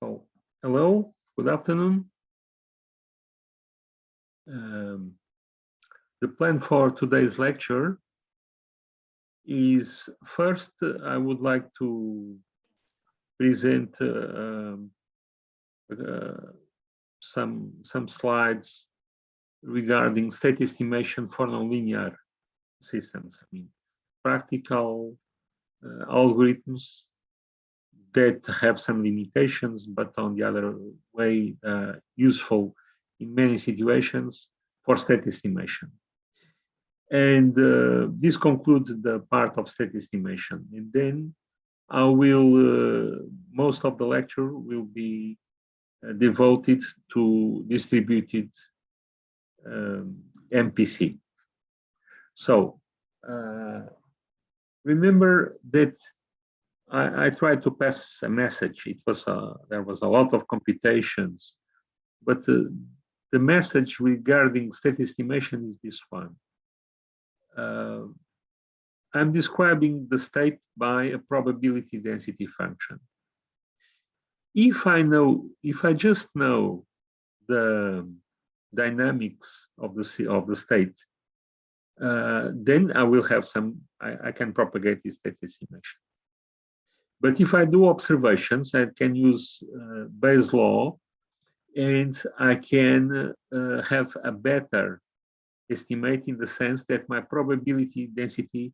So, hello, good afternoon. Um, the plan for today's lecture is first, I would like to present some slides regarding state estimation for nonlinear systems. I mean, practical algorithms that have some limitations, but on the other way, useful in many situations for state estimation. And this concludes the part of state estimation. And then I will, most of the lecture will be devoted to distributed MPC. So remember that I tried to pass a message. There was a lot of computations, but the message regarding state estimation is this one. I'm describing the state by a probability density function. If I just know the dynamics of the state, then I will have I can propagate this state estimation. But if I do observations, I can use Bayes' law, and I can have a better estimate in the sense that my probability density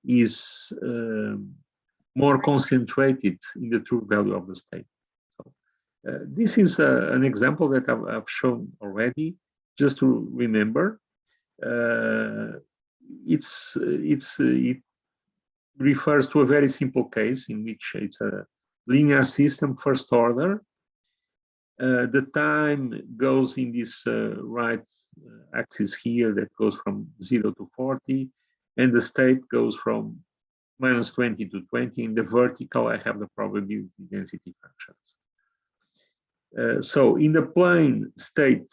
is more concentrated in the true value of the state. So this is an example that I've shown already, just to remember. It refers to a very simple case in which it's a linear system, first order. The time goes in this right axis here that goes from 0 to 40, and the state goes from -20 to 20. In the vertical, I have the probability density functions. So in the plane state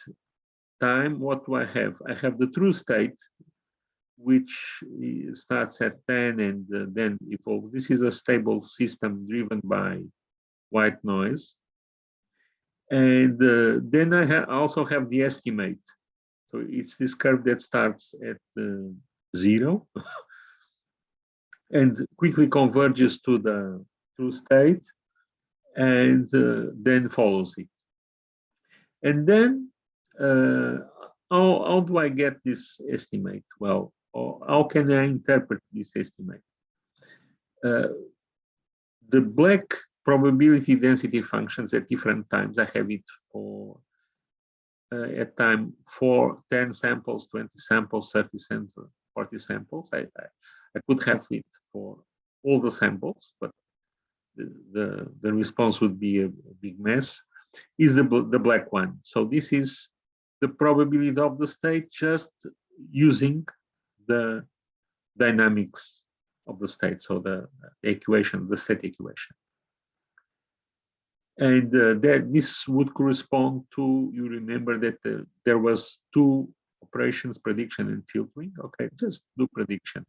time, what do I have? I have the true state, which starts at 10 and then evolves. This is a stable system driven by white noise. And then I also have the estimate. So it's this curve that starts at 0 and quickly converges to the true state and then follows it. And then how do I get this estimate? Well, how can I interpret this estimate? The black probability density functions at different times, I have it for at time for 10 samples, 20 samples, 30 samples, 40 samples. I could have it for all the samples, but the response would be a big mess, is the black one. So this is the probability of the state just using the dynamics of the state, so the equation, the state equation. And that this would correspond to, you remember that there was two operations, prediction and filtering. Okay, just do prediction.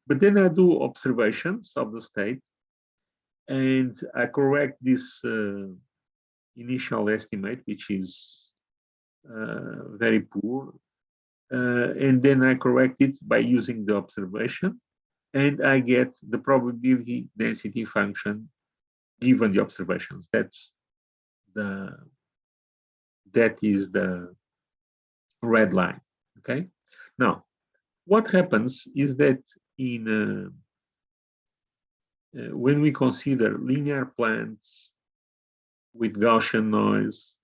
But then I do observations of the state, and I correct this initial estimate, which is very poor. And then I correct it by using the observation, and I get the probability density function given the observations. That is the red line. Okay. Now, what happens is that in when we consider linear plans with Gaussian noise,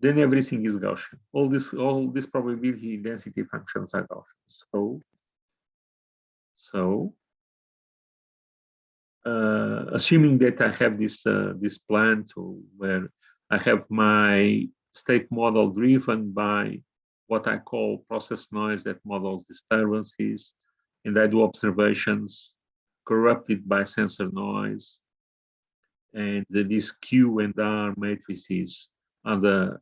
then everything is Gaussian. All these probability density functions are Gaussian. So assuming that I have this plan where I have my state model driven by what I call process noise that models disturbances, and I do observations corrupted by sensor noise, and these Q and R matrices are the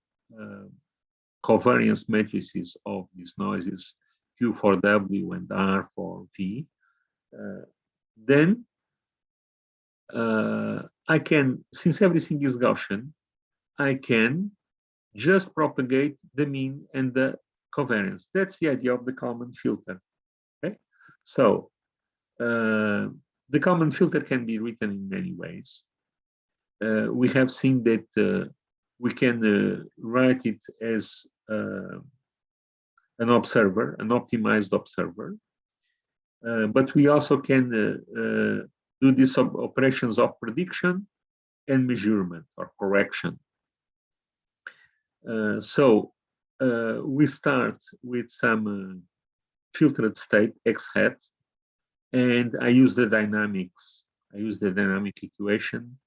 covariance matrices of these noises, Q for W and R for V. Then I can, since everything is Gaussian, I can just propagate the mean and the covariance. That's the idea of the Kalman filter. Okay, so the Kalman filter can be written in many ways. We have seen that we can write it as an observer, an optimized observer, but we also can do these operations of prediction and measurement or correction. So we start with some filtered state x hat, and I use the dynamics. I use the dynamic equation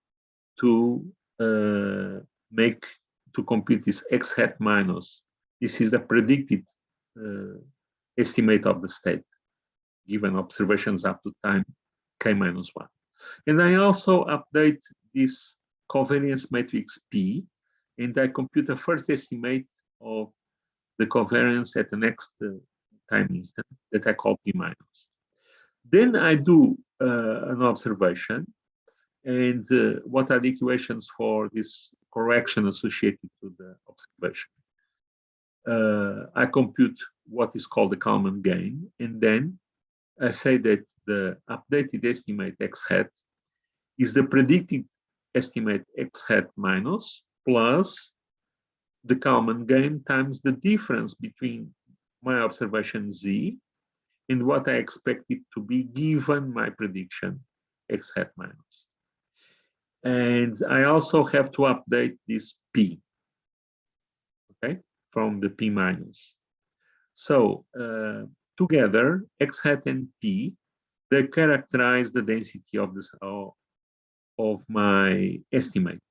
to compute this x hat minus. This is the predicted estimate of the state given observations up to time k minus 1. And I also update this covariance matrix P, and I compute the first estimate of the covariance at the next time instant that I call P minus. Then I do an observation, and what are the equations for this correction associated to the observation? I compute what is called the Kalman gain, and then I say that the updated estimate x hat is the predicted estimate x hat minus plus the Kalman gain times the difference between my observation z and what I expect it to be given my prediction x hat minus. And I also have to update this p, okay, from the p minus. So together, x hat and p, they characterize the density of this of my estimate.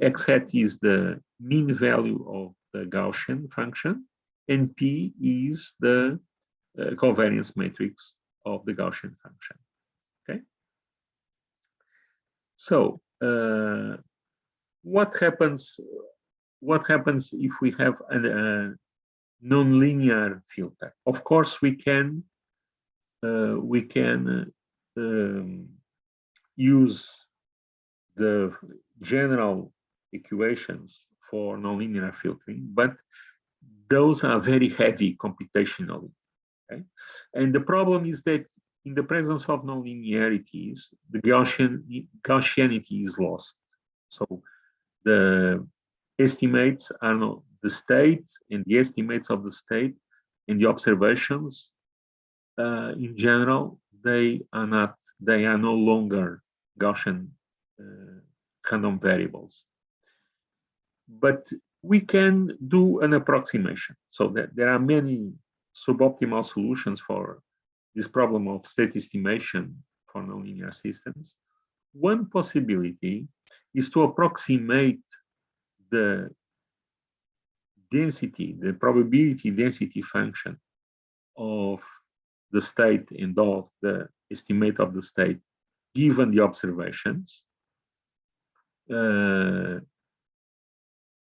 X hat is the mean value of the Gaussian function, and p is the covariance matrix of the Gaussian function. Okay. So what happens? What happens if we have a nonlinear filter? Of course, we can use the general equations for nonlinear filtering, but those are very heavy computationally. Okay? And the problem is that in the presence of nonlinearities, the Gaussianity is lost. So the estimates are not the state, and the estimates of the state and the observations in general, they are no longer Gaussian random variables. But we can do an approximation. So that there are many suboptimal solutions for this problem of state estimation for nonlinear systems. One possibility is to approximate the density, the probability density function of the state and of the estimate of the state given the observations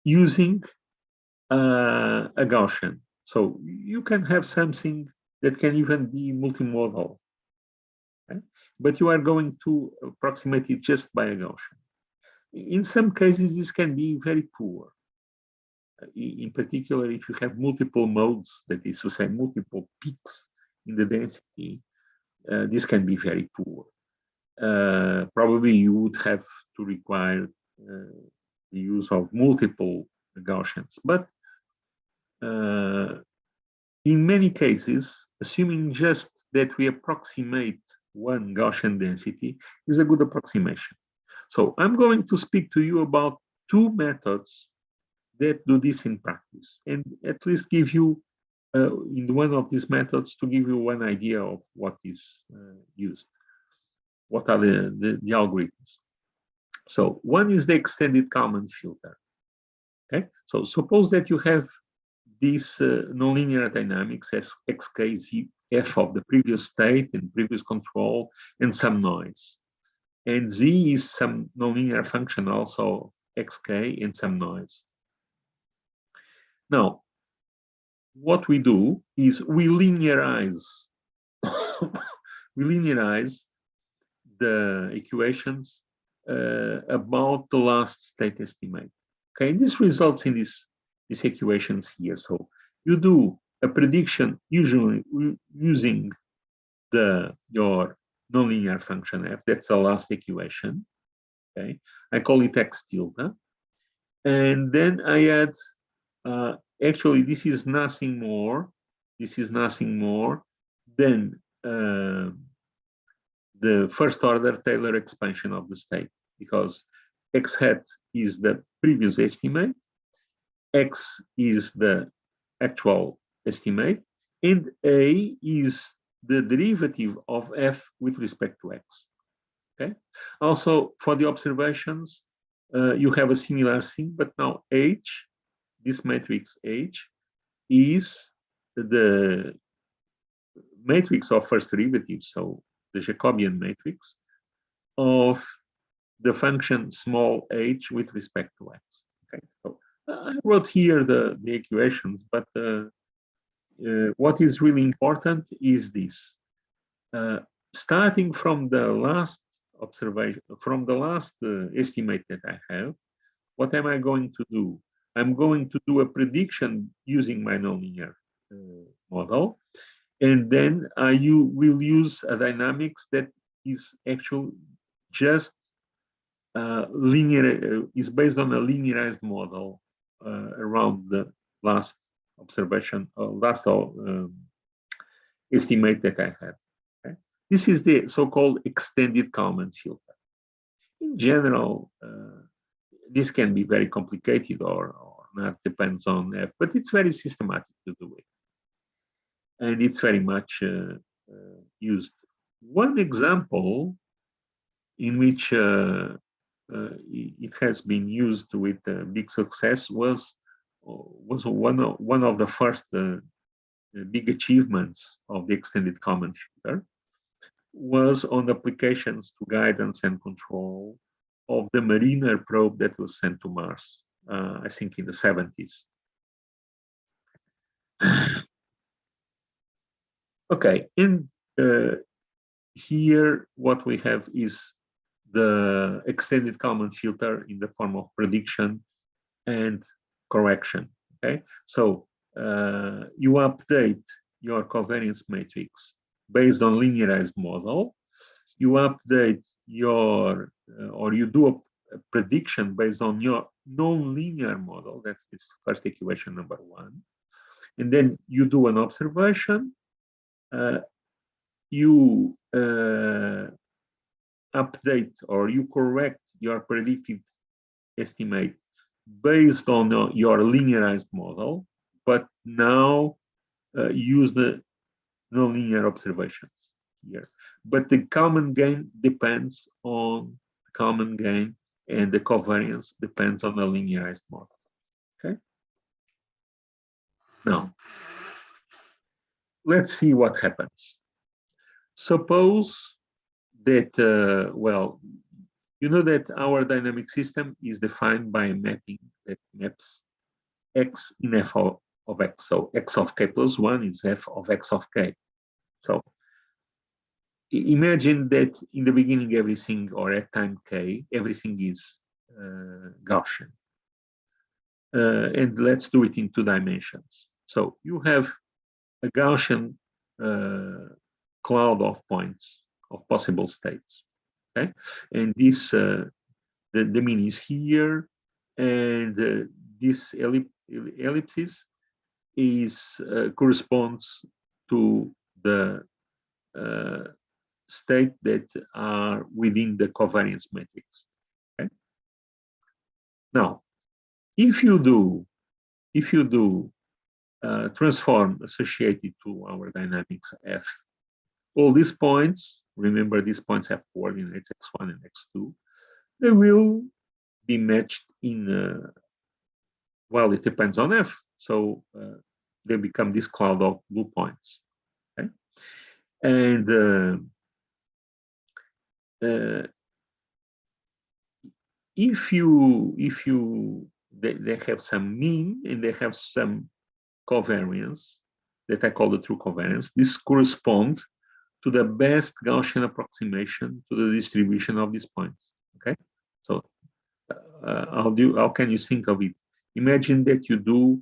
using a Gaussian. So you can have something that can even be multimodal, okay? But you are going to approximate it just by a Gaussian. In some cases, this can be very poor. In particular, if you have multiple modes, that is to say, multiple peaks in the density, this can be very poor. Probably you would have to require the use of multiple Gaussians. But in many cases, assuming just that we approximate one Gaussian density is a good approximation. So I'm going to speak to you about two methods that do this in practice, and at least give you, in one of these methods, to give you one idea of what is used. What are the algorithms? So one is the extended Kalman filter. Okay, so suppose that you have this nonlinear dynamics as xk z f of the previous state and previous control and some noise, and z is some nonlinear function also xk and some noise. Now, what we do is we linearize we linearize the equations about the last state estimate. Okay, and this results in these equations here. So you do a prediction usually using your nonlinear function f. That's the last equation. Okay, I call it x tilde, and then I add. Actually, this is nothing more. This is nothing more than the first order Taylor expansion of the state, because x hat is the previous estimate, x is the actual estimate, and a is the derivative of f with respect to x. Okay. Also, for the observations, you have a similar thing, but now h, this matrix H, is the matrix of first derivative, so the Jacobian matrix of the function small h with respect to x. Okay, so I wrote here the equations, but what is really important is this. Starting from the last observation, from the last estimate that I have, what am I going to do? I'm going to do a prediction using my nonlinear model, and then you will use a dynamics that is actually just linear, is based on a linearized model around the last observation, last estimate that I had. Okay? This is the so-called extended Kalman filter. In general, this can be very complicated or not, depends on F, but it's very systematic to do it. And it's very much used. One example in which it has been used with big success was one of the first big achievements of the extended Kalman filter, was on applications to guidance and control of the Mariner probe that was sent to Mars, I think in the 70s. Okay, and here what we have is the extended Kalman filter in the form of prediction and correction. Okay, so you update your covariance matrix based on linearized model. You update your, or you do a prediction based on your nonlinear model. That's this first equation number one. And then you do an observation. You update or you correct your predicted estimate based on your linearized model, but now use the nonlinear observations here. But the Kalman gain depends on the Kalman gain, and the covariance depends on the linearized model. Okay. Now, let's see what happens. Suppose that, well, you know that our dynamic system is defined by a mapping that maps x in f of x. So x of k plus 1 is f of x of k. So imagine that in the beginning, everything, or at time k, everything is Gaussian. And let's do it in 2 dimensions. So you have a Gaussian cloud of points, of possible states. Okay, and this the mean is here, and this ellipsis is corresponds to the state that are within the covariance matrix. Okay. Now, if you do transform associated to our dynamics f, all these points, remember these points have coordinates x1 and x2, they will be matched in, well, it depends on f. So they become this cloud of blue points. Okay? And if they have some mean and they have some covariance that I call the true covariance, this corresponds to the best Gaussian approximation to the distribution of these points. Okay, So how can you think of it? Imagine that you do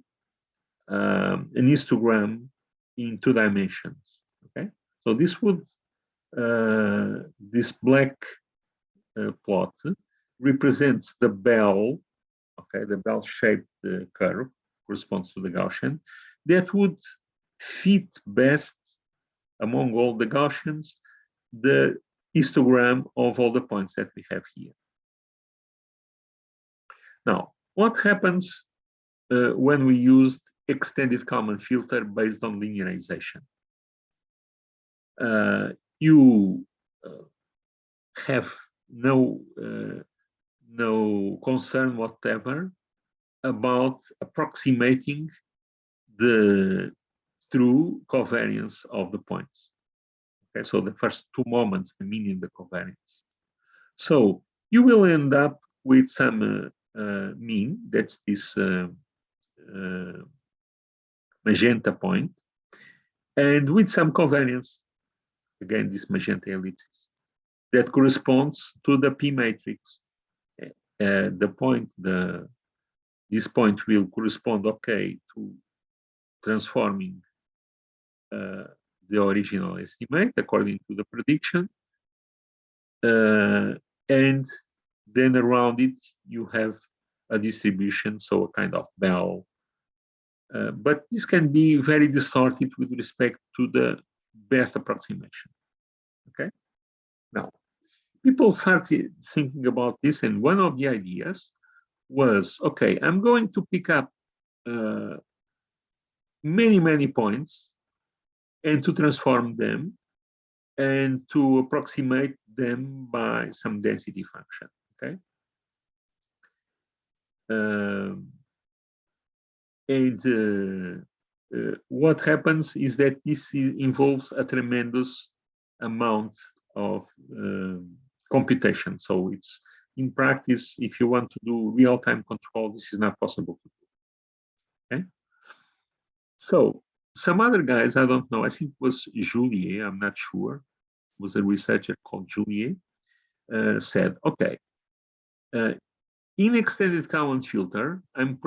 an histogram in 2 dimensions. Okay, so this would this black plot represents the bell. Okay, the bell-shaped curve corresponds to the Gaussian that would fit best among all the Gaussians the histogram of all the points that we have here. Now, what happens when we used extended Kalman filter based on linearization? You have no concern whatever about approximating the true covariance of the points. Okay, so the first 2 moments, the mean and the covariance. So you will end up with some mean, that's this magenta point, and with some covariance, again, this magenta ellipsis, that corresponds to the P matrix. This point will correspond, okay, to transforming the original estimate according to the prediction. And then around it, you have a distribution, so a kind of bell. But this can be very distorted with respect to the best approximation. Okay. Now, people started thinking about this, and one of the ideas was, okay, I'm going to pick up many points and to transform them and to approximate them by some density function. Okay. What happens is that this involves a tremendous amount of computation. So it's in practice, if you want to do real-time control, this is not possible to do. Okay. So some other guys, I don't know, I think it was Juliet, I'm not sure, it was a researcher called Juliet, said, okay, in extended Kalman filter, I'm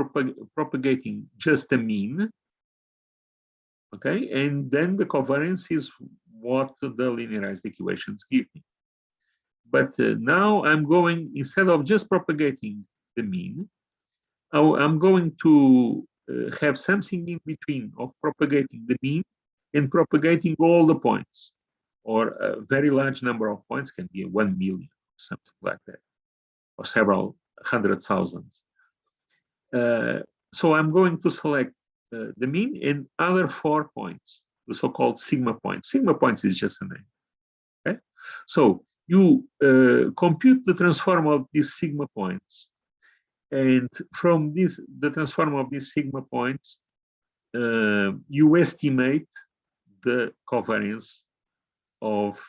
propagating just a mean, okay, and then the covariance is what the linearized equations give me. But now I'm going, instead of just propagating the mean, I'm going to have something in between of propagating the mean and propagating all the points, or a very large number of points, can be 1 million, something like that, or several 100,000. So I'm going to select the mean and other 4 points, the so-called sigma points. Sigma points is just a name. Okay, so you compute the transform of these sigma points, and from this, the transform of these sigma points, you estimate the covariance of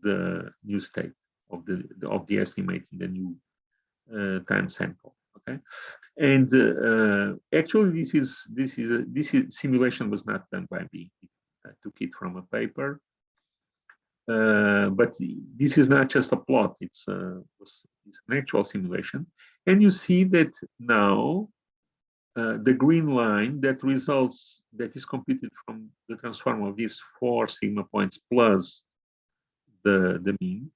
the new state of the estimate in the new time sample. Okay, and actually, this simulation was not done by me. I took it from a paper, but this is not just a plot; it's an actual simulation, and you see that now the green line that is computed from the transform of these 4 sigma points plus the mean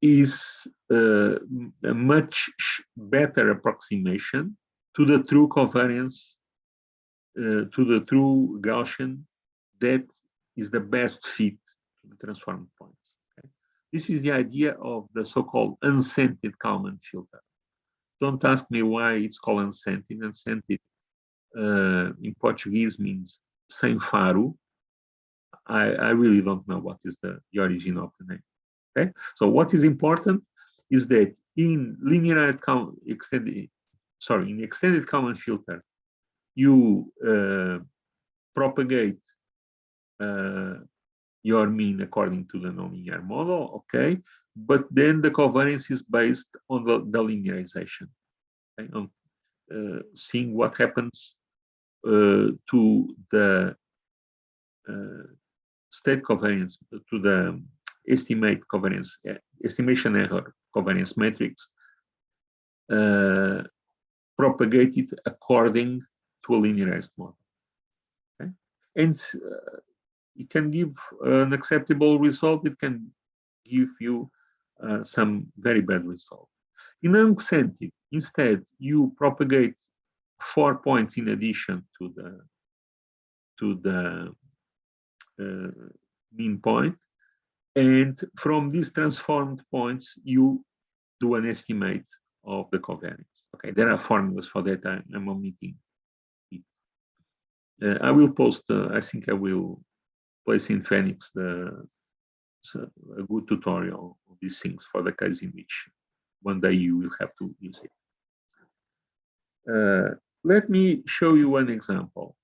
is a much better approximation to the true covariance, to the true Gaussian that is the best fit to the transformed points. Okay? This is the idea of the so-called unscented Kalman filter. Don't ask me why it's called unscented. Unscented in Portuguese means sem faro. I really don't know what is the origin of the name. Okay, so what is important is that in extended Kalman filter, you propagate your mean according to the nonlinear model, okay, but then the covariance is based on the linearization, okay? On seeing what happens to the state covariance, to the estimation error covariance matrix propagated according to a linearized model. Okay? And it can give an acceptable result. It can give you some very bad result. In uncented, instead, you propagate 4 points in addition to the mean point, and from these transformed points, you do an estimate of the covariance. Okay, there are formulas for that. I'm omitting it. I will post. I think I will place in Phoenix a good tutorial of these things for the case in which one day you will have to use it. Let me show you one example.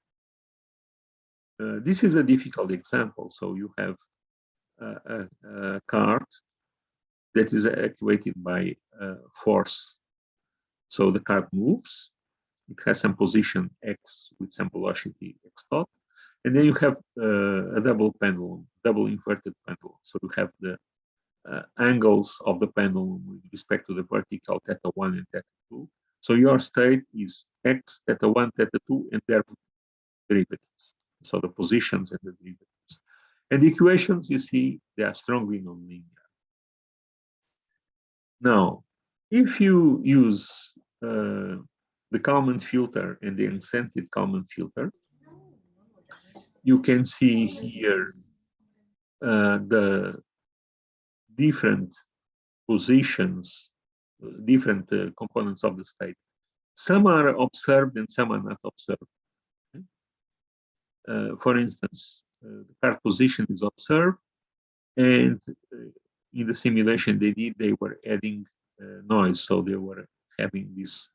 This is a difficult example. So you have a cart that is actuated by force. So the cart moves. It has some position x with some velocity x dot. And then you have a double pendulum, double inverted pendulum. So you have the angles of the pendulum with respect to the vertical theta 1 and theta 2. So your state is x, theta 1, theta 2, and their derivatives. So the positions and the derivatives. And the equations, you see, they are strongly nonlinear. Now, if you use the Kalman filter and the unscented Kalman filter, you can see here the different positions, different components of the state. Some are observed and some are not observed. For instance, the cart position is observed, and in the simulation they did, they were adding noise, so they were having these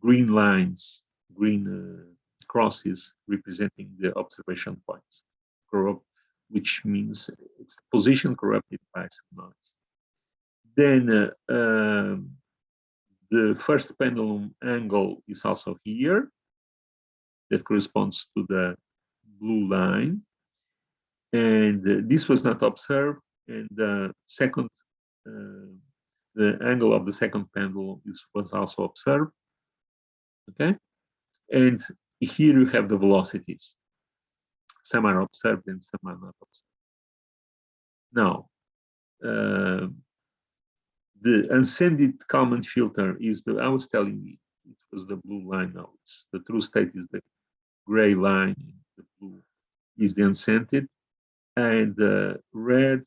green lines, green crosses representing the observation points, which means it's the position corrupted by some noise. Then the first pendulum angle is also here. That corresponds to the blue line. And this was not observed. And the second, the angle of the second pendulum was also observed. Okay. And here you have the velocities. Some are observed and some are not observed. Now, the unscented Kalman filter is I was telling you, it was the blue line. Now it's the true state is the gray line. The blue is the unscented, and the red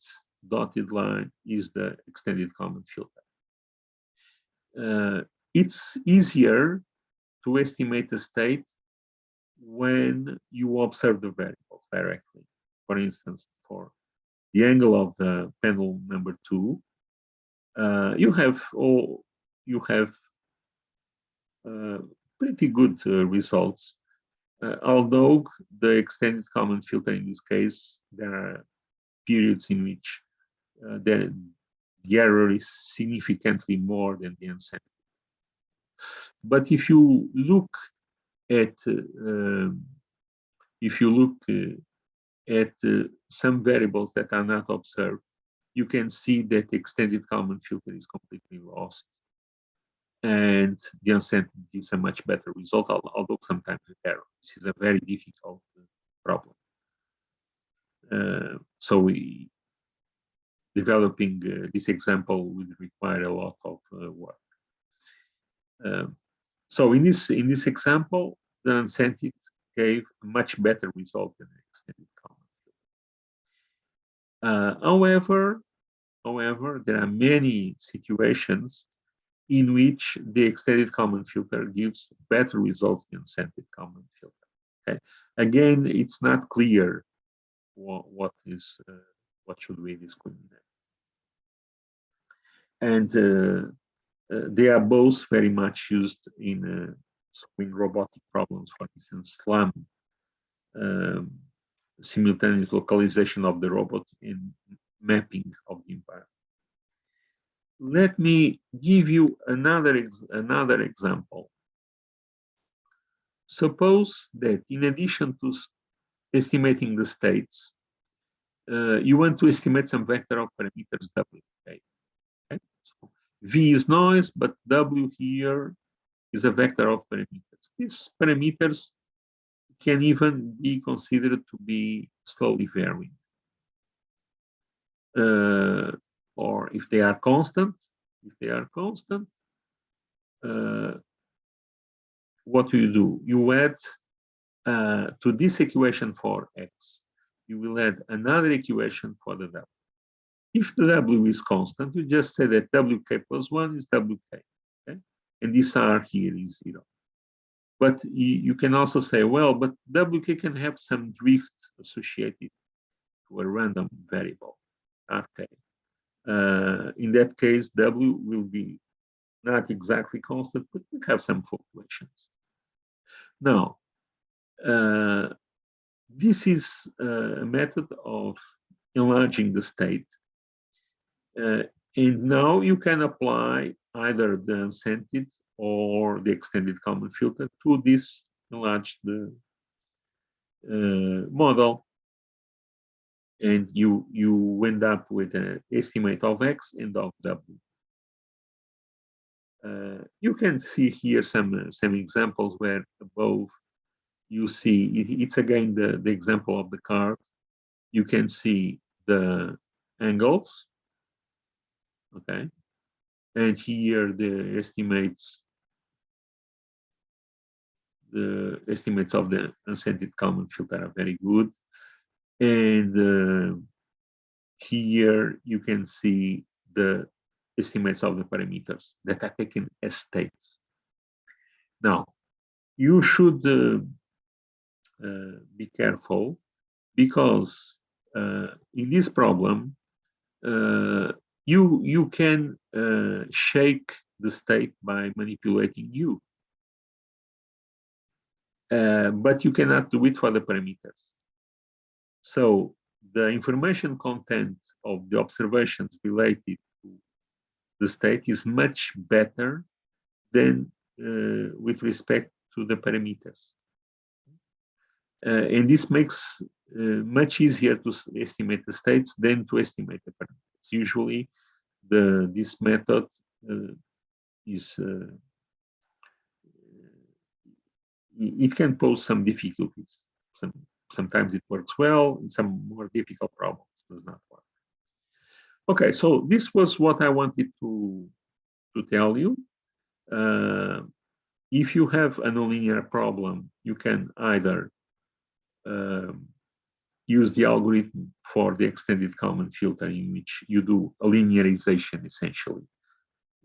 dotted line is the extended Kalman filter. It's easier to estimate a state when you observe the variables directly. For instance, for the angle of the pendulum number 2, you have pretty good results. Although the extended Kalman filter in this case, there are periods in which the error is significantly more than the unscented. But if you look at some variables that are not observed, you can see that the extended Kalman filter is completely lost, and the unscented gives a much better result, although sometimes with error. This is a very difficult problem. So developing this example would require a lot of work. So in this example, the unscented gave a much better result than the extended Kalman filter. However, there are many situations in which the extended Kalman filter gives better results than unscented Kalman filter. Okay. Again, it's not clear what should we discriminate. And they are both very much used in robotic problems, for instance, SLAM, simultaneous localization of the robot in mapping of the environment. Let me give you another example. Suppose that in addition to estimating the states, you want to estimate some vector of parameters W. Okay. So V is noise, but W here is a vector of parameters. These parameters can even be considered to be slowly varying. Or if they are constant, what do? You add to this equation for X, you will add another equation for the W. If the W is constant, you just say that WK plus 1 is WK. Okay? And this R here is 0. But you can also say, well, but WK can have some drift associated to a random variable, RK. In that case, W will be not exactly constant, but we have some fluctuations. Now, this is a method of enlarging the state. And now you can apply either the unscented or the extended common filter to this enlarged model. And you end up with an estimate of X and of W. You can see here some examples where above you see, it's again the example of the card. You can see the angles, okay? And here the estimates of the unscented common filter are very good. And here you can see the estimates of the parameters that are taken as states. Now, you should be careful, because in this problem, you can shake the state by manipulating U. But you cannot do it for the parameters. So the information content of the observations related to the state is much better than with respect to the parameters. And this makes much easier to estimate the states than to estimate the parameters. Usually, this method is it can pose some difficulties. Sometimes it works well, in some more difficult problems it does not work. Okay, so this was what I wanted to tell you. If you have a nonlinear problem, you can either use the algorithm for the extended common filter, in which you do a linearization essentially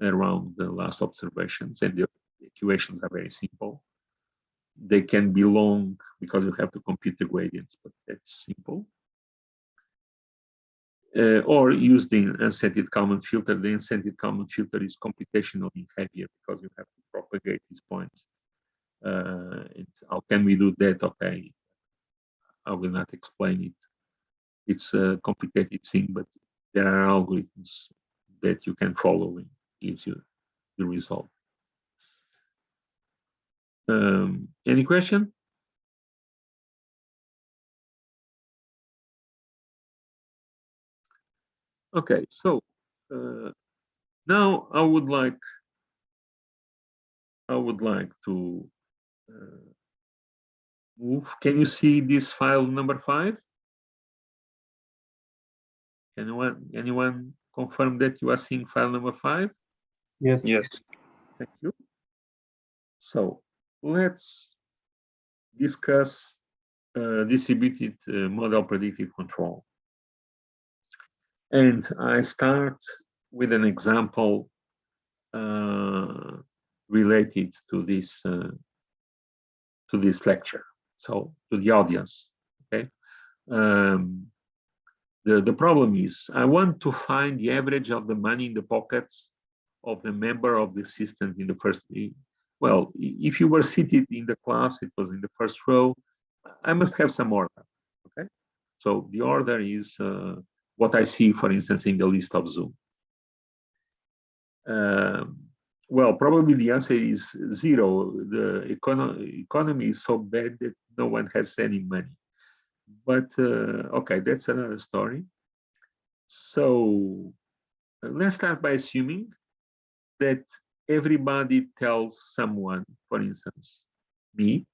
around the last observations, and the equations are very simple. They can be long because you have to compute the gradients, but that's simple. Or use the unscented common filter. The unscented common filter is computationally heavier because you have to propagate these points. And how can we do that? Okay, I will not explain it. It's a complicated thing, but there are algorithms that you can follow and gives you the result. Any question? Okay, so now I would like to move. Can you see this file number 5? Anyone confirm that you are seeing file number 5? Yes. Yes. Thank you. So let's discuss distributed model predictive control. And I start with an example related to this lecture, so to the audience. Okay. The problem is I want to find the average of the money in the pockets of the member of the system in the first. Well, if you were seated in the class, it was in the first row. I must have some order. Okay. So the order is what I see, for instance, in the list of Zoom. Well, probably the answer is 0. The economy is so bad that no one has any money. But okay, that's another story. So let's start by assuming that everybody tells someone, for instance, me,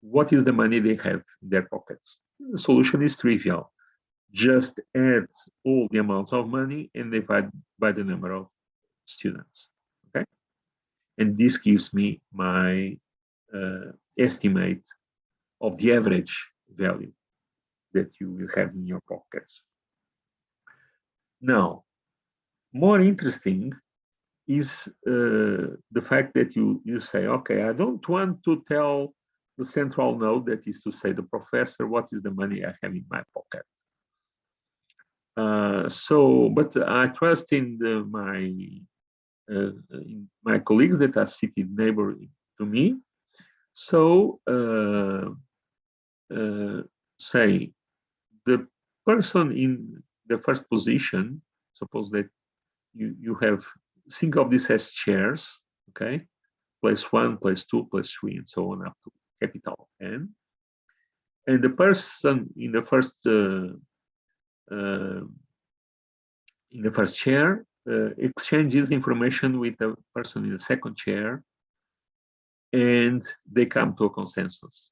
what is the money they have in their pockets. The solution is trivial. Just add all the amounts of money and divide by the number of students. Okay, and this gives me my estimate of the average value that you will have in your pockets. Now, more interesting is the fact that you say, okay, I don't want to tell the central node, that is to say the professor, what is the money I have in my pocket. But I trust in my colleagues that are seated neighboring to me. So say the person in the first position, suppose that you have, think of this as chairs, okay? Place 1, place 2, place 3, and so on up to capital N. And the person in the first chair exchanges information with the person in the second chair, and they come to a consensus,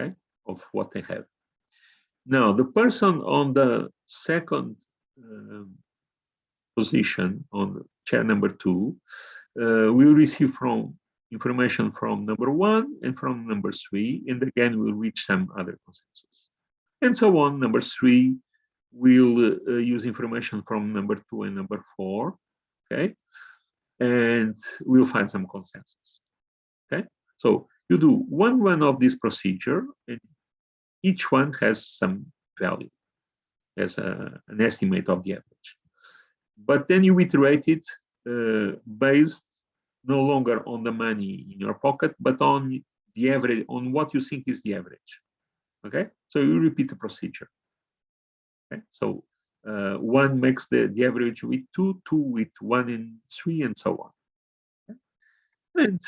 okay, of what they have. Now, the person on the second position, on chair number 2, will receive information from number 1 and from number 3, and again will reach some other consensus. And so on. Number 3 will use information from number 2 and number 4, okay? And we'll find some consensus, okay? So you do one run of this procedure, and each one has some value as an estimate of the average. But then you iterate it based no longer on the money in your pocket, but on the average, on what you think is the average. Okay, so you repeat the procedure. Okay, so 1 makes the average with 2, 2 with 1 and 3, and so on. Okay? And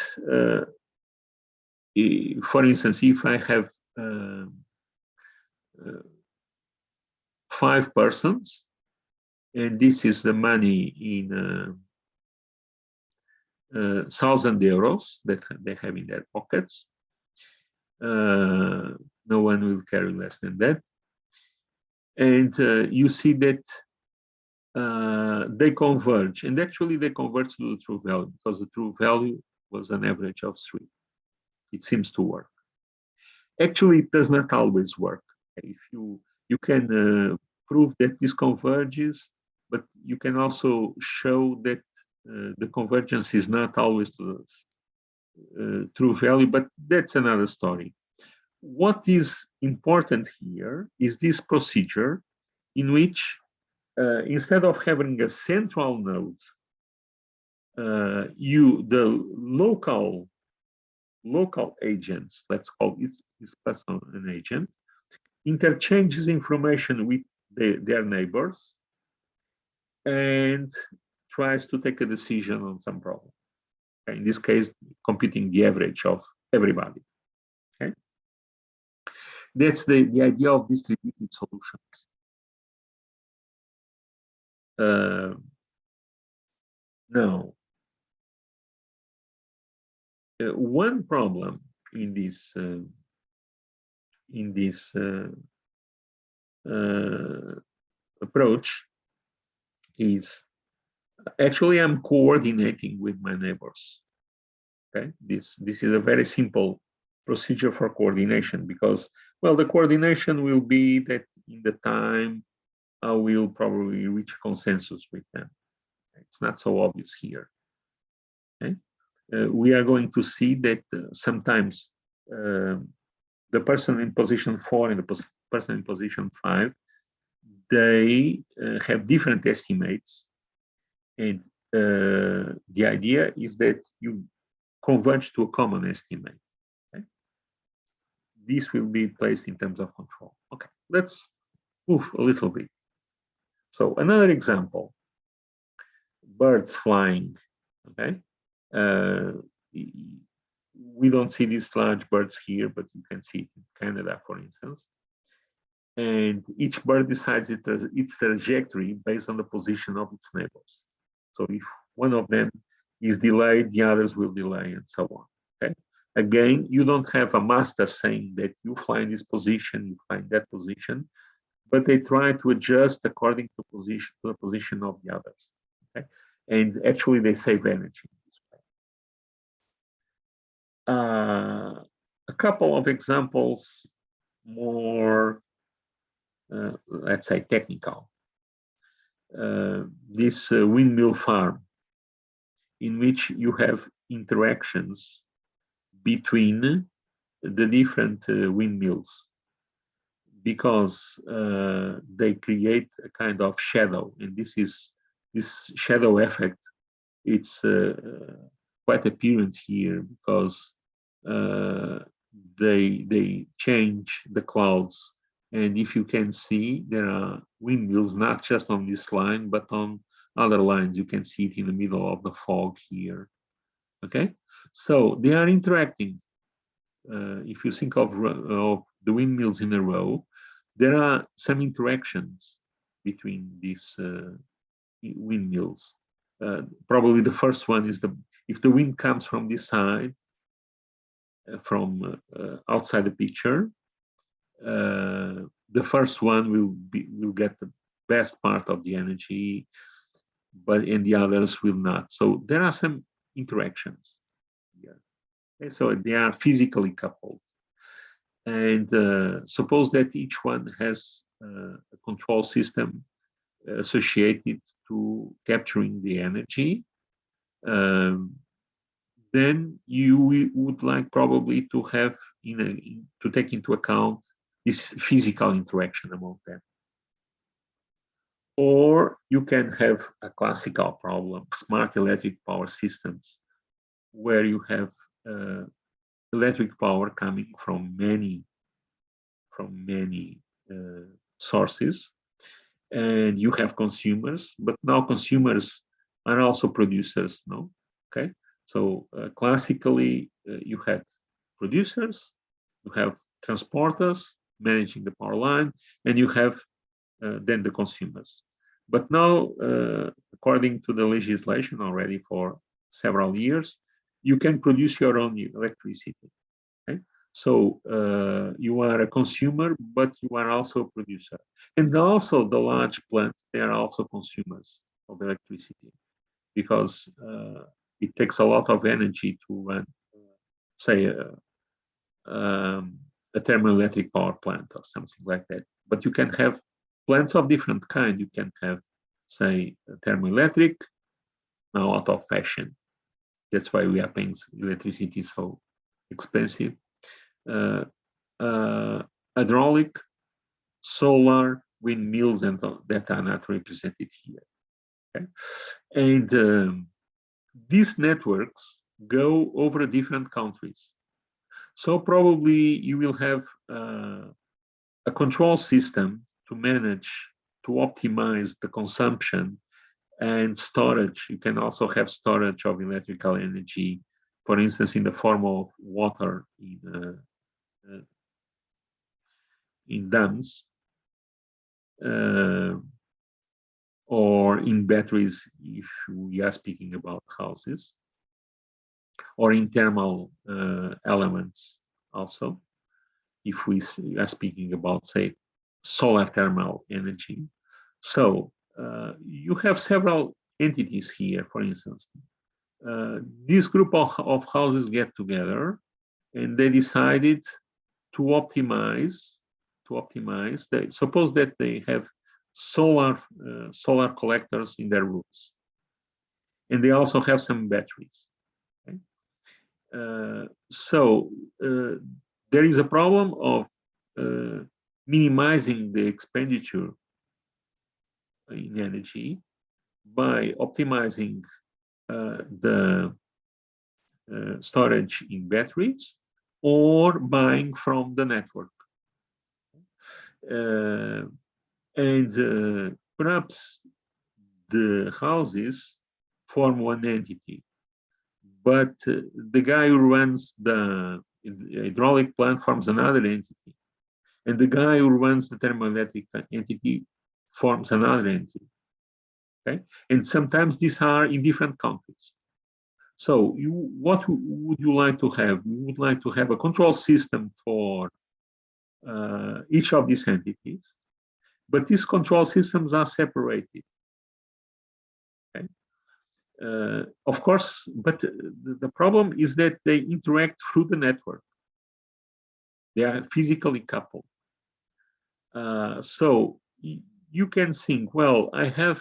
for instance, if I have 5 persons, and this is the money in 1,000 euros that they have in their pockets. No one will carry less than that. And you see that they converge, and actually they converge to the true value, because the true value was an average of 3. It seems to work. Actually, it does not always work. If you can prove that this converges, but you can also show that the convergence is not always to the true value, but that's another story. What is important here is this procedure in which instead of having a central node, the local agents, let's call this person an agent, interchanges information with their neighbors and tries to take a decision on some problem. Okay? In this case, computing the average of everybody. Okay, that's the idea of distributed solutions. Now, one problem in this approach is actually I'm coordinating with my neighbors. Okay, this is a very simple procedure for coordination, because, well, the coordination will be that in the time I will probably reach a consensus with them. It's not so obvious here. Okay, we are going to see that sometimes the person in position 4 and the person in position 5, they have different estimates, and the idea is that you converge to a common estimate. Okay? This will be placed in terms of control. Okay, let's move a little bit. So another example, birds flying. Okay, we don't see these large birds here, but you can see it in Canada, for instance. And each bird decides its trajectory based on the position of its neighbors. So if one of them is delayed, the others will delay, and so on. Okay. Again, you don't have a master saying that you fly in this position, you fly in that position, but they try to adjust according to the position of the others. Okay. And actually, they save energy. A couple of examples, more, let's say, technical. This windmill farm, in which you have interactions between the different windmills, because they create a kind of shadow, and this shadow effect. It's quite apparent here because they change the clouds, and if you can see, there are windmills not just on this line but on other lines. You can see it in the middle of the fog here. Okay, so they are interacting. If you think of the windmills in a row, there are some interactions between these windmills. Probably the first one is if the wind comes from this side, from outside the picture, the first one will get the best part of the energy, and the others will not. So there are some interactions here. Okay, so they are physically coupled. And suppose that each one has a control system associated to capturing the energy. Then you would like probably to have to take into account this physical interaction among them. Or you can have a classical problem, smart electric power systems, where you have electric power coming from many sources, and you have consumers, but now consumers are also producers, no? Okay, so classically you had producers, you have transporters managing the power line, and you have then the consumers. But now, according to the legislation already for several years, you can produce your own electricity. Okay? So you are a consumer, but you are also a producer. And also the large plants, they are also consumers of electricity, because it takes a lot of energy to run, say, a thermoelectric power plant or something like that. But you can have plants of different kind. You can have, say, thermoelectric, now out of fashion. That's why we are paying electricity so expensive. Hydraulic, solar, windmills, and that are not represented here. Okay? And these networks go over different countries. So probably you will have a control system to manage, to optimize the consumption and storage. You can also have storage of electrical energy, for instance, in the form of water in dams, or in batteries if we are speaking about houses, or in thermal elements also, if we are speaking about, say, solar thermal energy. So you have several entities here, for instance. This group of houses get together and they decided to optimize. Suppose that they have solar collectors in their roofs, and they also have some batteries. Okay? So there is a problem of minimizing the expenditure in energy by optimizing the storage in batteries or buying from the network. And perhaps the houses form one entity, but the guy who runs the hydraulic plant forms another entity, and the guy who runs the thermoelectric entity forms another entity. Okay, and sometimes these are in different countries. So what would you like to have? You would like to have a control system for each of these entities, but these control systems are separated. Okay? Of course, but the problem is that they interact through the network. They are physically coupled. So you can think, well, I have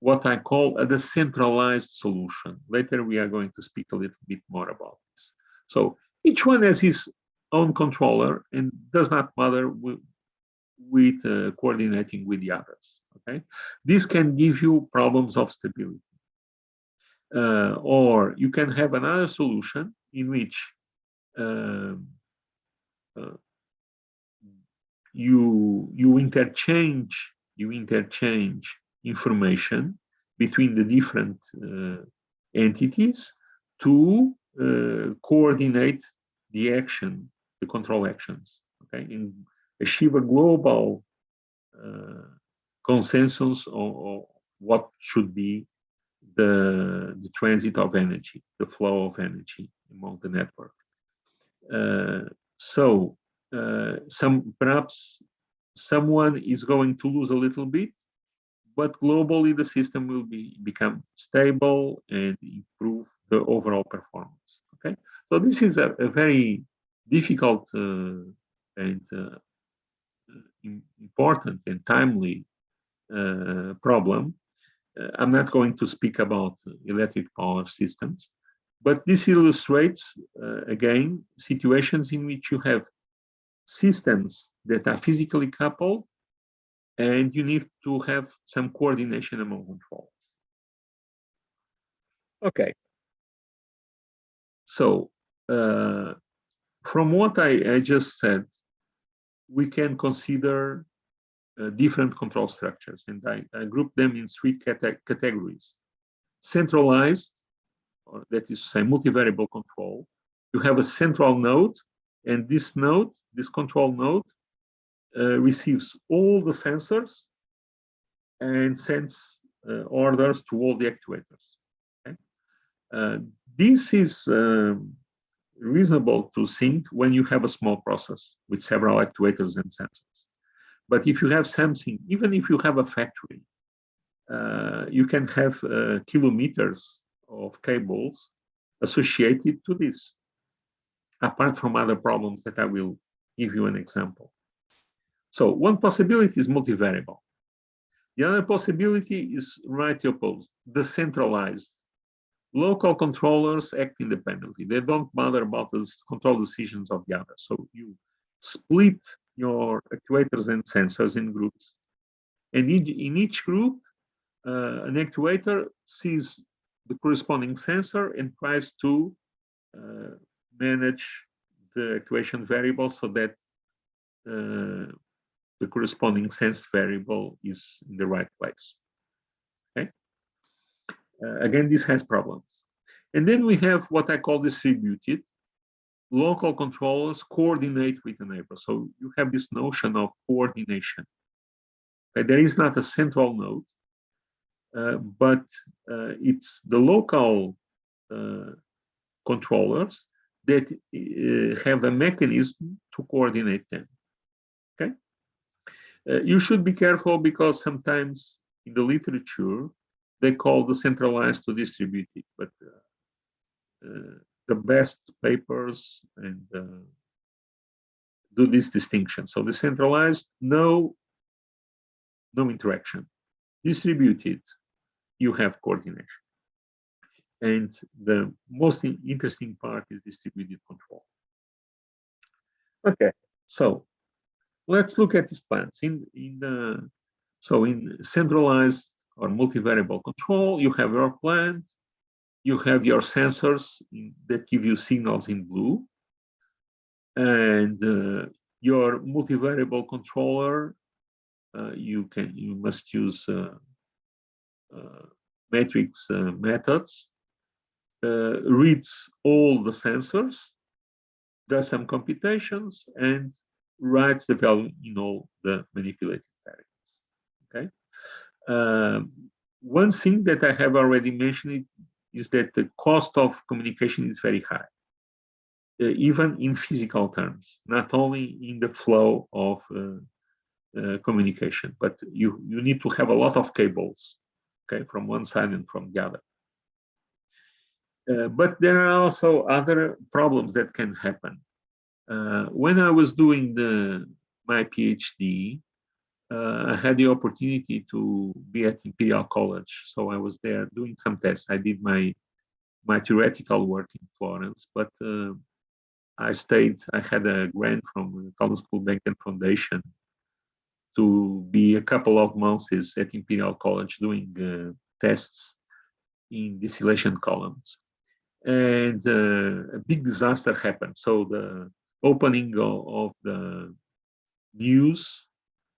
what I call a decentralized solution. Later, we are going to speak a little bit more about this. So each one has his own controller and does not bother with coordinating with the others. Okay, this can give you problems of stability. Or you can have another solution in which you interchange information between the different entities to coordinate the action, the control actions, okay, and achieve a global consensus on what should be the transit of energy, the flow of energy among the network. So perhaps someone is going to lose a little bit, but globally the system will become stable and improve the overall performance. Okay, so this is a very difficult and important and timely problem. I'm not going to speak about electric power systems, but this illustrates, again, situations in which you have systems that are physically coupled and you need to have some coordination among controls. Okay. So from what I just said, we can consider different control structures, and I group them in three categories. Centralized, or that is to say multivariable control. You have a central node, and this node, this control node, receives all the sensors and sends orders to all the actuators. Okay? This is reasonable to think when you have a small process with several actuators and sensors. But if you have something, even if you have a factory, you can have kilometers of cables associated to this, apart from other problems that I will give you an example. So one possibility is multivariable. The other possibility is right opposed, decentralized. Local controllers act independently. They don't bother about the control decisions of the others. So you split your actuators and sensors in groups. And in each group, an actuator sees the corresponding sensor and tries to manage the actuation variable so that the corresponding sense variable is in the right place. Okay. Again, this has problems. And then we have what I call distributed. Local controllers coordinate with the neighbor. So you have this notion of coordination. Okay, there is not a central node, but it's the local controllers that have a mechanism to coordinate them. Okay, you should be careful because sometimes in the literature they call the centralized to distributed, but the best papers and do this distinction. So the centralized, no interaction. Distributed, you have coordination. And the most interesting part is distributed control. Okay, so let's look at these plans. So in centralized or multivariable control, you have your plant, you have your sensors that give you signals in blue, and your multivariable controller, you must use matrix methods, reads all the sensors, does some computations, and writes the value in all the manipulated variables. Okay. One thing that I have already mentioned is that the cost of communication is very high, even in physical terms, not only in the flow of communication, but you need to have a lot of cables, okay, from one side and from the other. But there are also other problems that can happen. When I was doing my PhD, I had the opportunity to be at Imperial College, so I was there doing some tests. I did my theoretical work in Florence, but I had a grant from the College School Bank and Foundation to be a couple of months at Imperial College doing tests in distillation columns. And a big disaster happened. So the opening of the news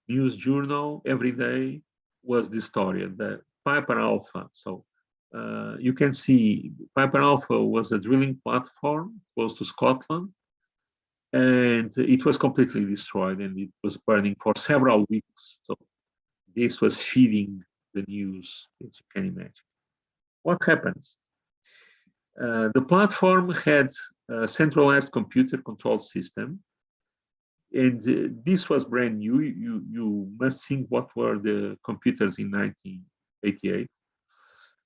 journal every day was destroyed, the Piper Alpha. So you can see Piper Alpha was a drilling platform close to Scotland, and it was completely destroyed, and it was burning for several weeks. So this was feeding the news, as you can imagine. What happens? The platform had a centralized computer control system, and this was brand new. You must think what were the computers in 1988,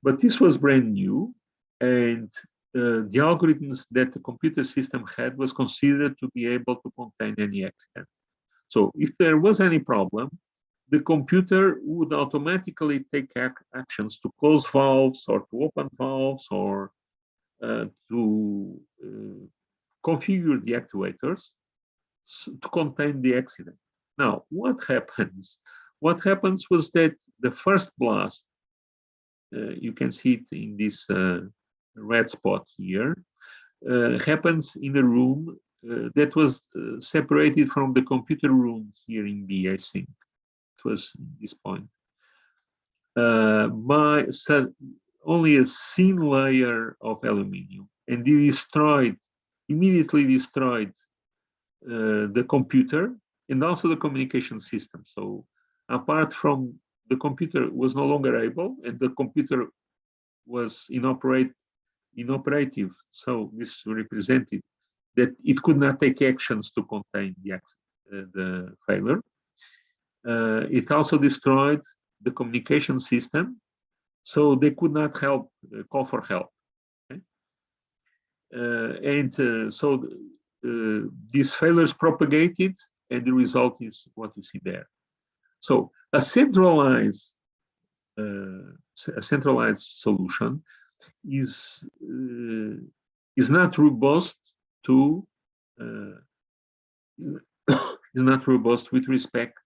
but this was brand new, and the algorithms that the computer system had was considered to be able to contain any accident. So if there was any problem, the computer would automatically take actions to close valves or to open valves or to configure the actuators to contain the accident. Now, what happens? What happens was that the first blast, you can see it in this red spot here, happens in a room that was separated from the computer room here in B, I think. It was this point. By only a thin layer of aluminium, and it immediately destroyed the computer and also the communication system. So apart from the computer was no longer able, and the computer was inoperative. So this represented that it could not take actions to contain the failure. It also destroyed the communication system, so they could not call for help. Okay? So these failures propagated, and the result is what you see there. So a centralized solution is not robust to is not robust with respect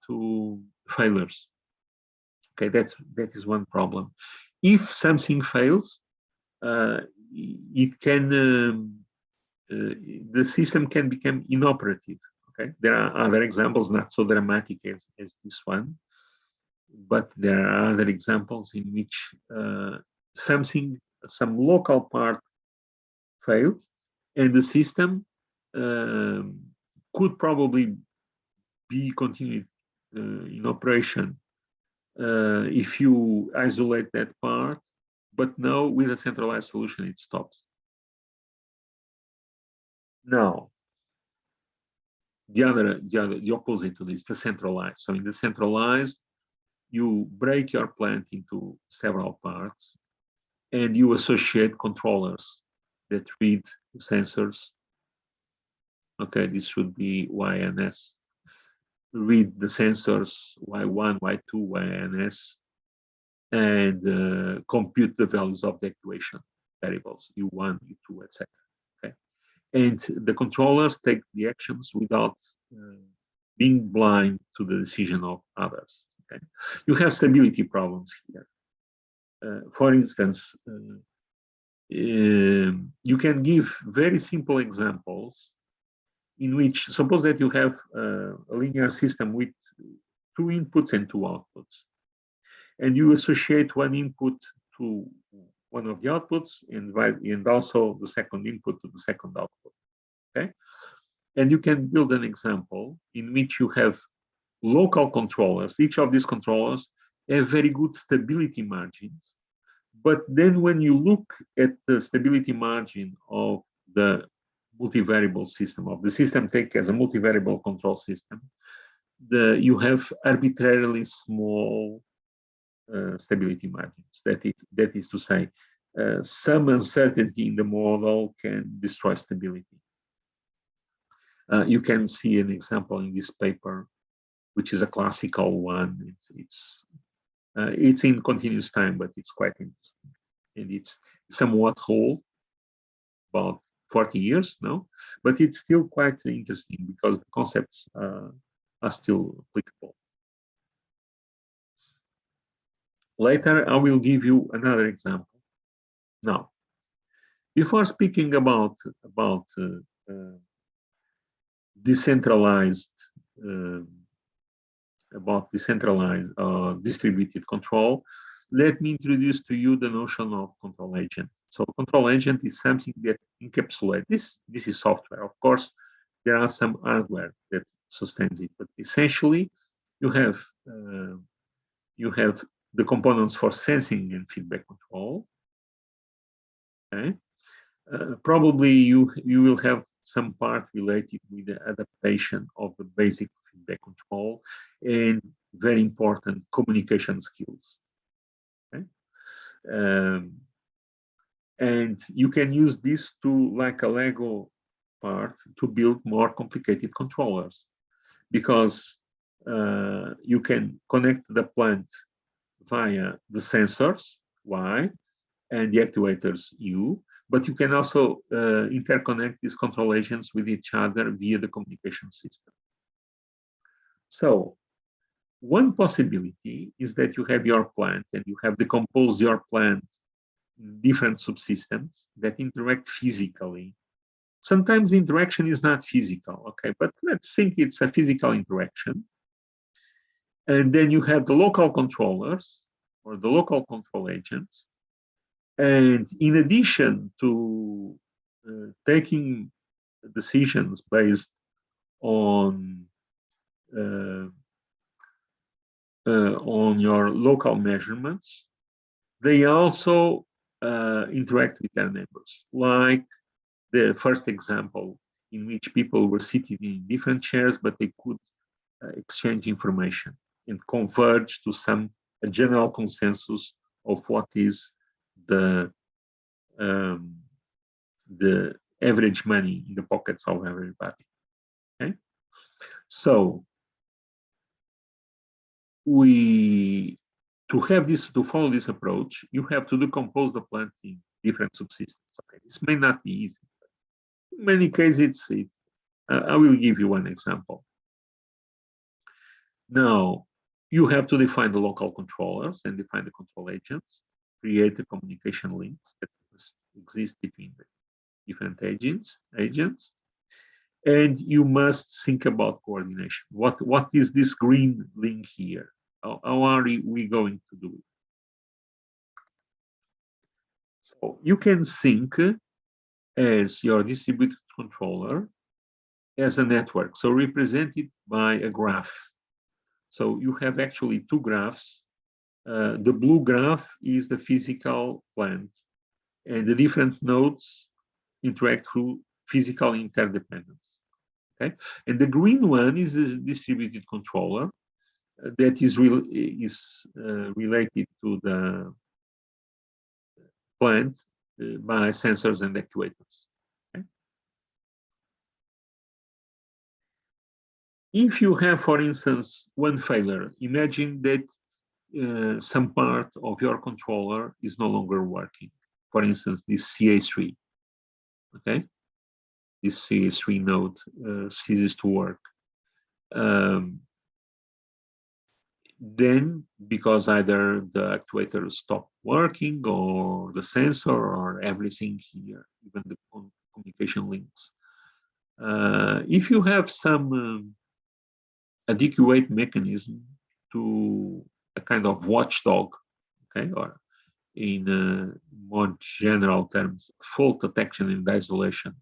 to failures. Okay, that is one problem. If something fails, it can the system can become inoperative. Okay, there are other examples, not so dramatic as this one, but there are other examples in which some local part failed, and the system could probably be continued in operation if you isolate that part, but now with a centralized solution, it stops. Now, the opposite to this, the centralized. So in the centralized, you break your plant into several parts, and you associate controllers that read the sensors. Okay, this should be YNS. Read the sensors Y1, Y2, YNS, and compute the values of the actuation variables U1, U2, etc. Okay, and the controllers take the actions without being blind to the decision of others. Okay, you have stability problems here. For instance, you can give very simple examples in which, suppose that you have a linear system with 2 inputs and 2 outputs. and you associate one input to one of the outputs and also the second input to the second output. Okay, and you can build an example in which you have local controllers. Each of these controllers have very good stability margins. But then when you look at the stability margin of the multivariable system, of the system take as a multivariable control system, you have arbitrarily small stability margins. That is to say, some uncertainty in the model can destroy stability. You can see an example in this paper, which is a classical one. It's in continuous time, but it's quite interesting. And it's somewhat old, about 40 years now, but it's still quite interesting because the concepts are still applicable. Later, I will give you another example. Now, before speaking about decentralized distributed control, let me introduce to you the notion of control agent. So control agent is something that encapsulates this. This is software. Of course, there are some hardware that sustains it, but essentially you have the components for sensing and feedback control. Okay. Probably you will have some part related with the adaptation of the basic feedback control and very important communication skills. Okay? And you can use this to, like a Lego part, to build more complicated controllers, because you can connect the plant via the sensors, Y, and the actuators, U, but you can also interconnect these control agents with each other via the communication system. So one possibility is that you have your plant and you have decomposed your plant in different subsystems that interact physically. Sometimes the interaction is not physical, okay, but let's think it's a physical interaction. And then you have the local controllers or the local control agents. And in addition to taking decisions based on your local measurements, they also interact with their neighbors. Like the first example, in which people were sitting in different chairs, but they could exchange information and converge to a general consensus of what is the average money in the pockets of everybody. Okay, so to follow this approach, you have to decompose the plant in different subsystems. Okay, this may not be easy. In many cases, I will give you one example. Now, you have to define the local controllers and define the control agents, create the communication links that must exist between the different agents, and you must think about coordination. What is this green link here? How are we going to do it? So you can think as your distributed controller as a network, so represented by a graph. So you have actually two graphs. The blue graph is the physical plant, and the different nodes interact through physical interdependence. Okay, and the green one is the distributed controller that is related to the plant by sensors and actuators. Okay? If you have, for instance, one failure, imagine that some part of your controller is no longer working. For instance, this CA3. Okay, this CA3 node ceases to work. Then, because either the actuator stopped working or the sensor or everything here, even the communication links. If you have some adequate mechanism to a kind of watchdog, okay, or in more general terms, fault detection and isolation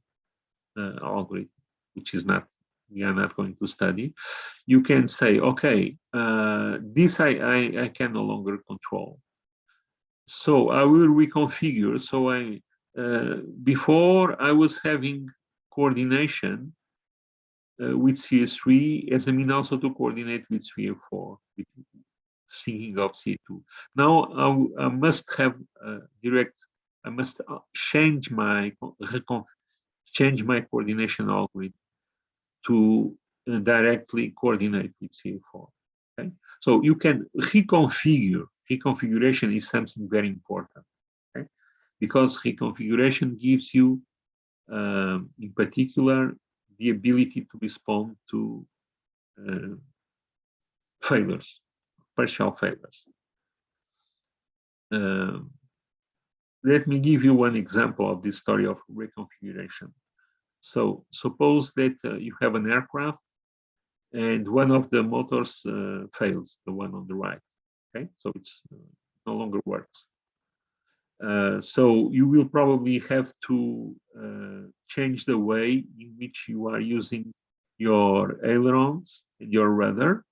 algorithm, which is not, we are not going to study. You can say, okay, this I can no longer control. So I will reconfigure. So before I was having coordination with CS3 as a mean also to coordinate with CA4, with syncing of C2. Now I must have direct, I must change my coordination algorithm to directly coordinate with CA4. Okay, so you can reconfigure. Reconfiguration is something very important, okay, because reconfiguration gives you, in particular, the ability to respond to failures, partial failures. Let me give you one example of this story of reconfiguration. So suppose that you have an aircraft and one of the motors fails, the one on the right. Okay, so it's no longer works. So you will probably have to change the way in which you are using your ailerons and your rudder,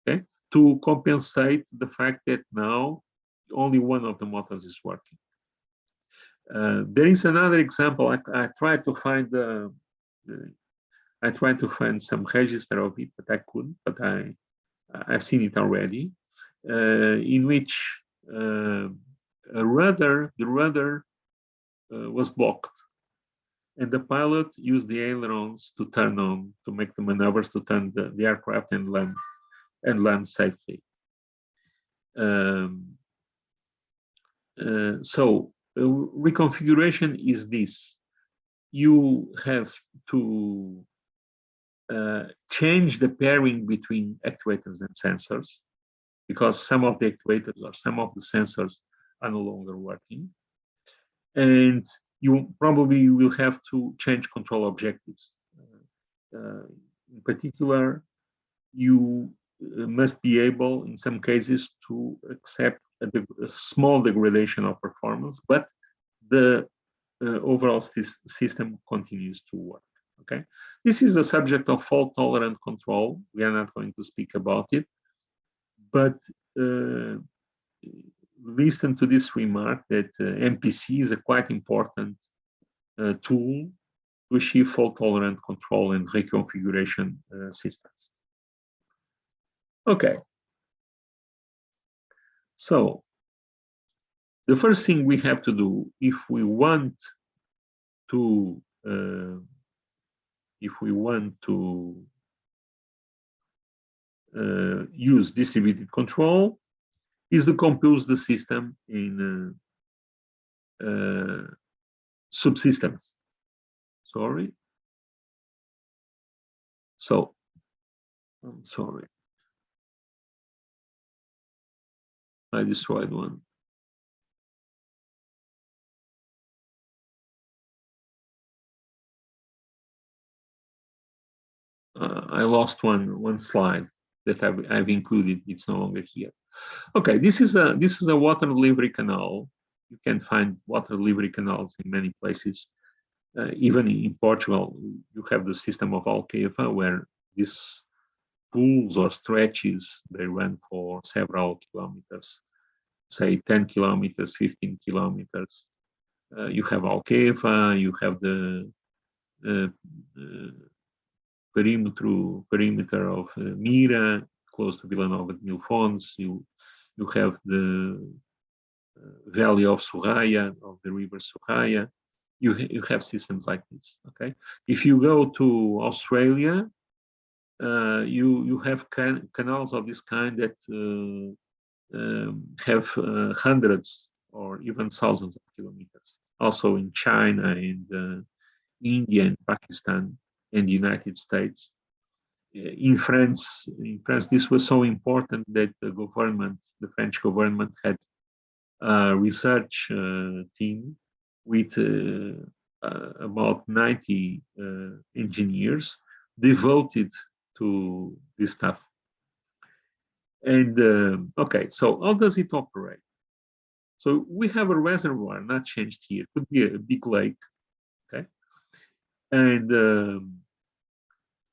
okay, to compensate the fact that now only one of the motors is working. There is another example. I tried to find some register of it, but I couldn't. But I've seen it already, in which the rudder was blocked, and the pilot used the ailerons to turn on, to make the maneuvers to turn the aircraft and land safely. So reconfiguration is this: you have to change the pairing between actuators and sensors, because some of the actuators or some of the sensors are no longer working. And you probably will have to change control objectives. In particular, you must be able, in some cases, to accept a small degradation of performance, but the overall system continues to work. Okay, this is the subject of fault-tolerant control. We are not going to speak about it, but listen to this remark that MPC is a quite important tool to achieve fault-tolerant control and reconfiguration systems. Okay, so the first thing we have to do if we want to use distributed control is to compose the system in subsystems. Sorry. So, I'm sorry. I destroyed one. I lost one slide that I've included. It's no longer here. Okay, this is a water delivery canal. You can find water delivery canals in many places. Even in Portugal, you have the system of Alqueva, where these pools or stretches, they run for several kilometers, say 10 kilometers, 15 kilometers. You have Alqueva, you have the perimeter of Mira, close to Vila Nova de Mil Fontes. You have the valley of Sorraia, of the river Sorraia. You have systems like this. Okay, if you go to Australia, you have canals of this kind that have hundreds or even thousands of kilometers. Also in China and India and Pakistan and the United States. In France, this was so important that the French government had a research team with about 90 engineers devoted to this stuff. And okay, so how does it operate? So we have a reservoir not changed here. Could be a big lake, okay, and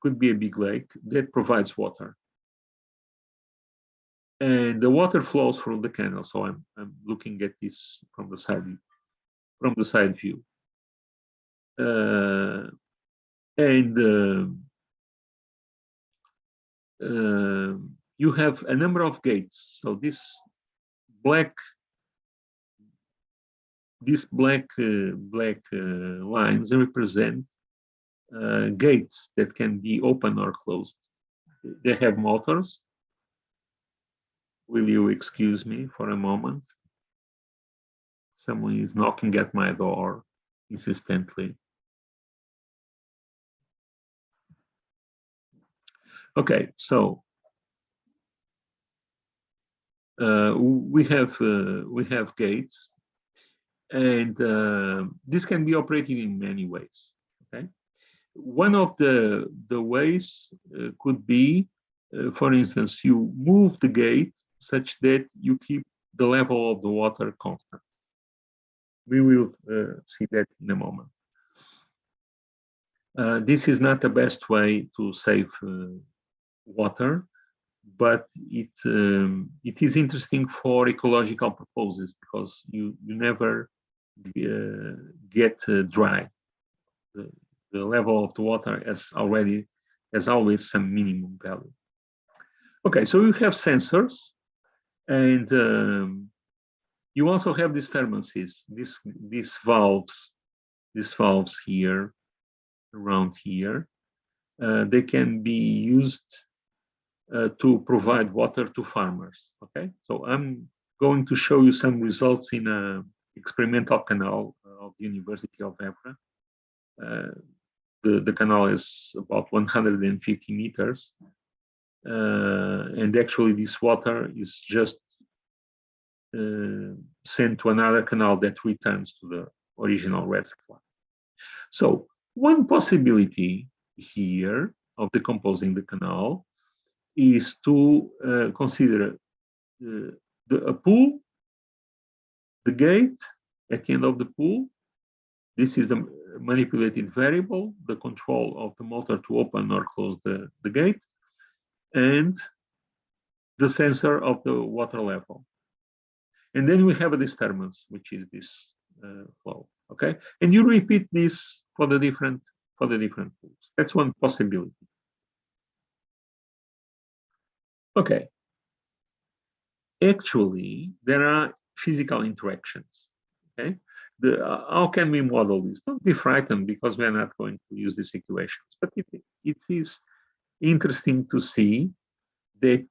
could be a big lake that provides water, and the water flows through the canal. So I'm looking at this from the side view, and you have a number of gates. So black lines represent gates that can be open or closed. They have motors. Will you excuse me for a moment? Someone is knocking at my door insistently. Okay, so we have gates, and this can be operated in many ways. Okay, one of the ways could be, for instance, you move the gate such that you keep the level of the water constant. We will see that in a moment. This is not the best way to save water, but it is interesting for ecological purposes because you never get dry. The level of the water has always some minimum value. Okay, so you have sensors, and you also have disturbances. These valves here, around here, they can be used to provide water to farmers. Okay, so I'm going to show you some results in an experimental canal of the University of Évora. The canal is about 150 meters, and actually this water is just sent to another canal that returns to the original reservoir. So one possibility here of decomposing the canal is to consider a pool, the gate at the end of the pool. This is the manipulated variable, the control of the motor to open or close the gate, and the sensor of the water level. And then we have a disturbance, which is this flow. Okay, and you repeat this for the different pools. That's one possibility. Okay. Actually, there are physical interactions. Okay, how can we model this? Don't be frightened because we are not going to use these equations, but it is interesting to see that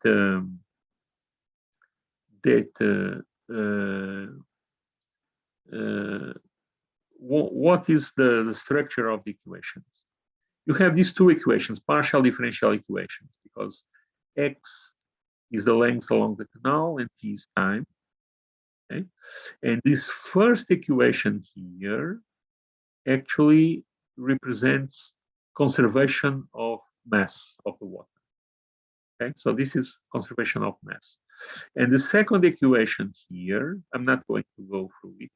what is the structure of the equations. You have these two equations, partial differential equations, because x is the length along the canal and t is time. Okay? And this first equation here actually represents conservation of mass of the water. Okay, so this is conservation of mass. And the second equation here, I'm not going to go through it,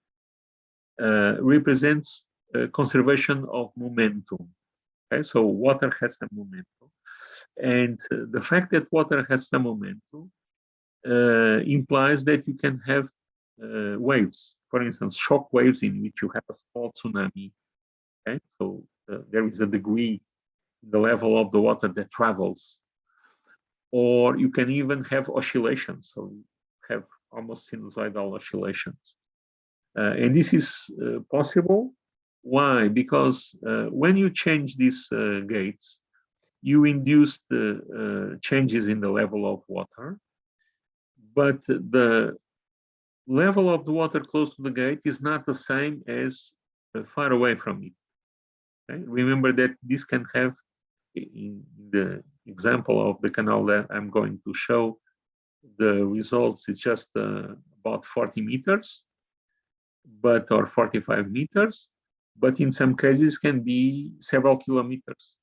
represents conservation of momentum. Okay, so water has some momentum. And the fact that water has some momentum implies that you can have waves, for instance, shock waves in which you have a small tsunami. Okay, so there is a degree in the level of the water that travels, or you can even have oscillations, so you have almost sinusoidal oscillations, and this is possible. Why? Because when you change these gates, you induce the changes in the level of water, but the level of the water close to the gate is not the same as far away from it. Okay? Remember that this can have, in the example of the canal that I'm going to show, the results is just about 40 meters, or 45 meters, but in some cases can be several kilometers.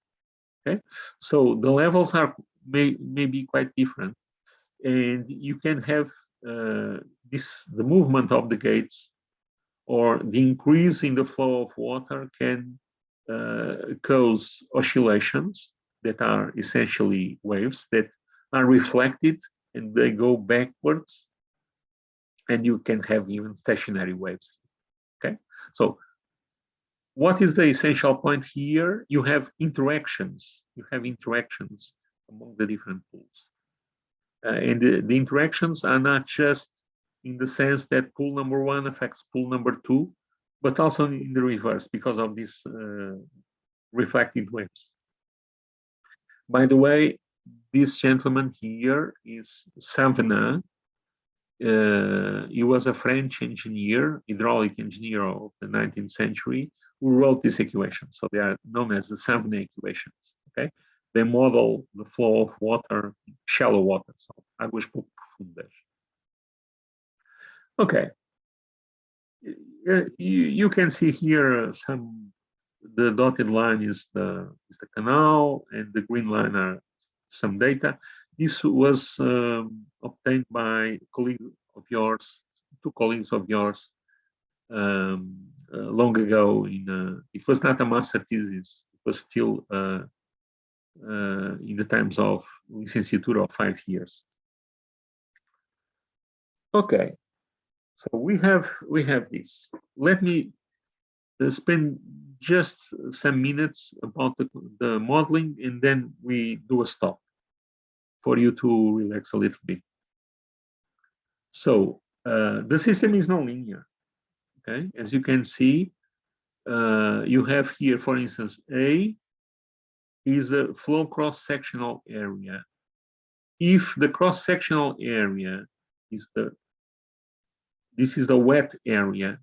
Okay, so the levels may be quite different, and you can have the movement of the gates or the increase in the flow of water can cause oscillations that are essentially waves that are reflected and they go backwards, and you can have even stationary waves. Okay, so what is the essential point here? You have interactions. You have interactions among the different pools. And the interactions are not just in the sense that pool number one affects pool number two, but also in the reverse because of these reflected waves. By the way, this gentleman here is Savena. He was a French engineer, hydraulic engineer of the 19th century, who wrote this equation. So they are known as the Savena equations. Okay, they model the flow of water, shallow water, so águas pouco profundas. Okay, you can see here the dotted line is the canal, and the green line are some data. This was obtained by two colleagues of yours, long ago. It was not a master thesis; it was still in the times of licenciatura of 5 years. Okay, so we have this. Let me spend just some minutes about the modeling, and then we do a stop for you to relax a little bit. So the system is nonlinear. Okay, as you can see, you have here, for instance, A is the flow cross-sectional area. If the cross-sectional area is this is the wet area,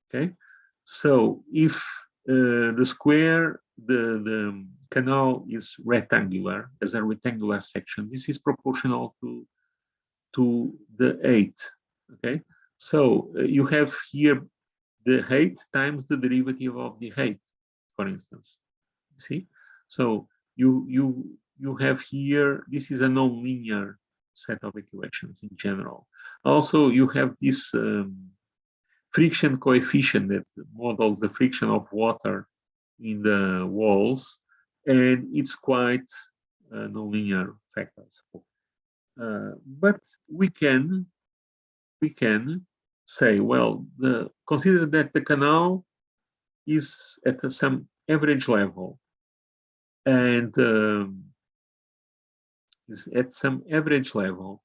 okay? So if the square, the canal is rectangular, as a rectangular section, this is proportional to the height, okay? So you have here the height times the derivative of the height, for instance. See? So you have here, this is a nonlinear set of equations in general. Also, you have this friction coefficient that models the friction of water in the walls, and it's quite nonlinear factors. But we can say, well, consider that the canal is at some average level, and is at some average level,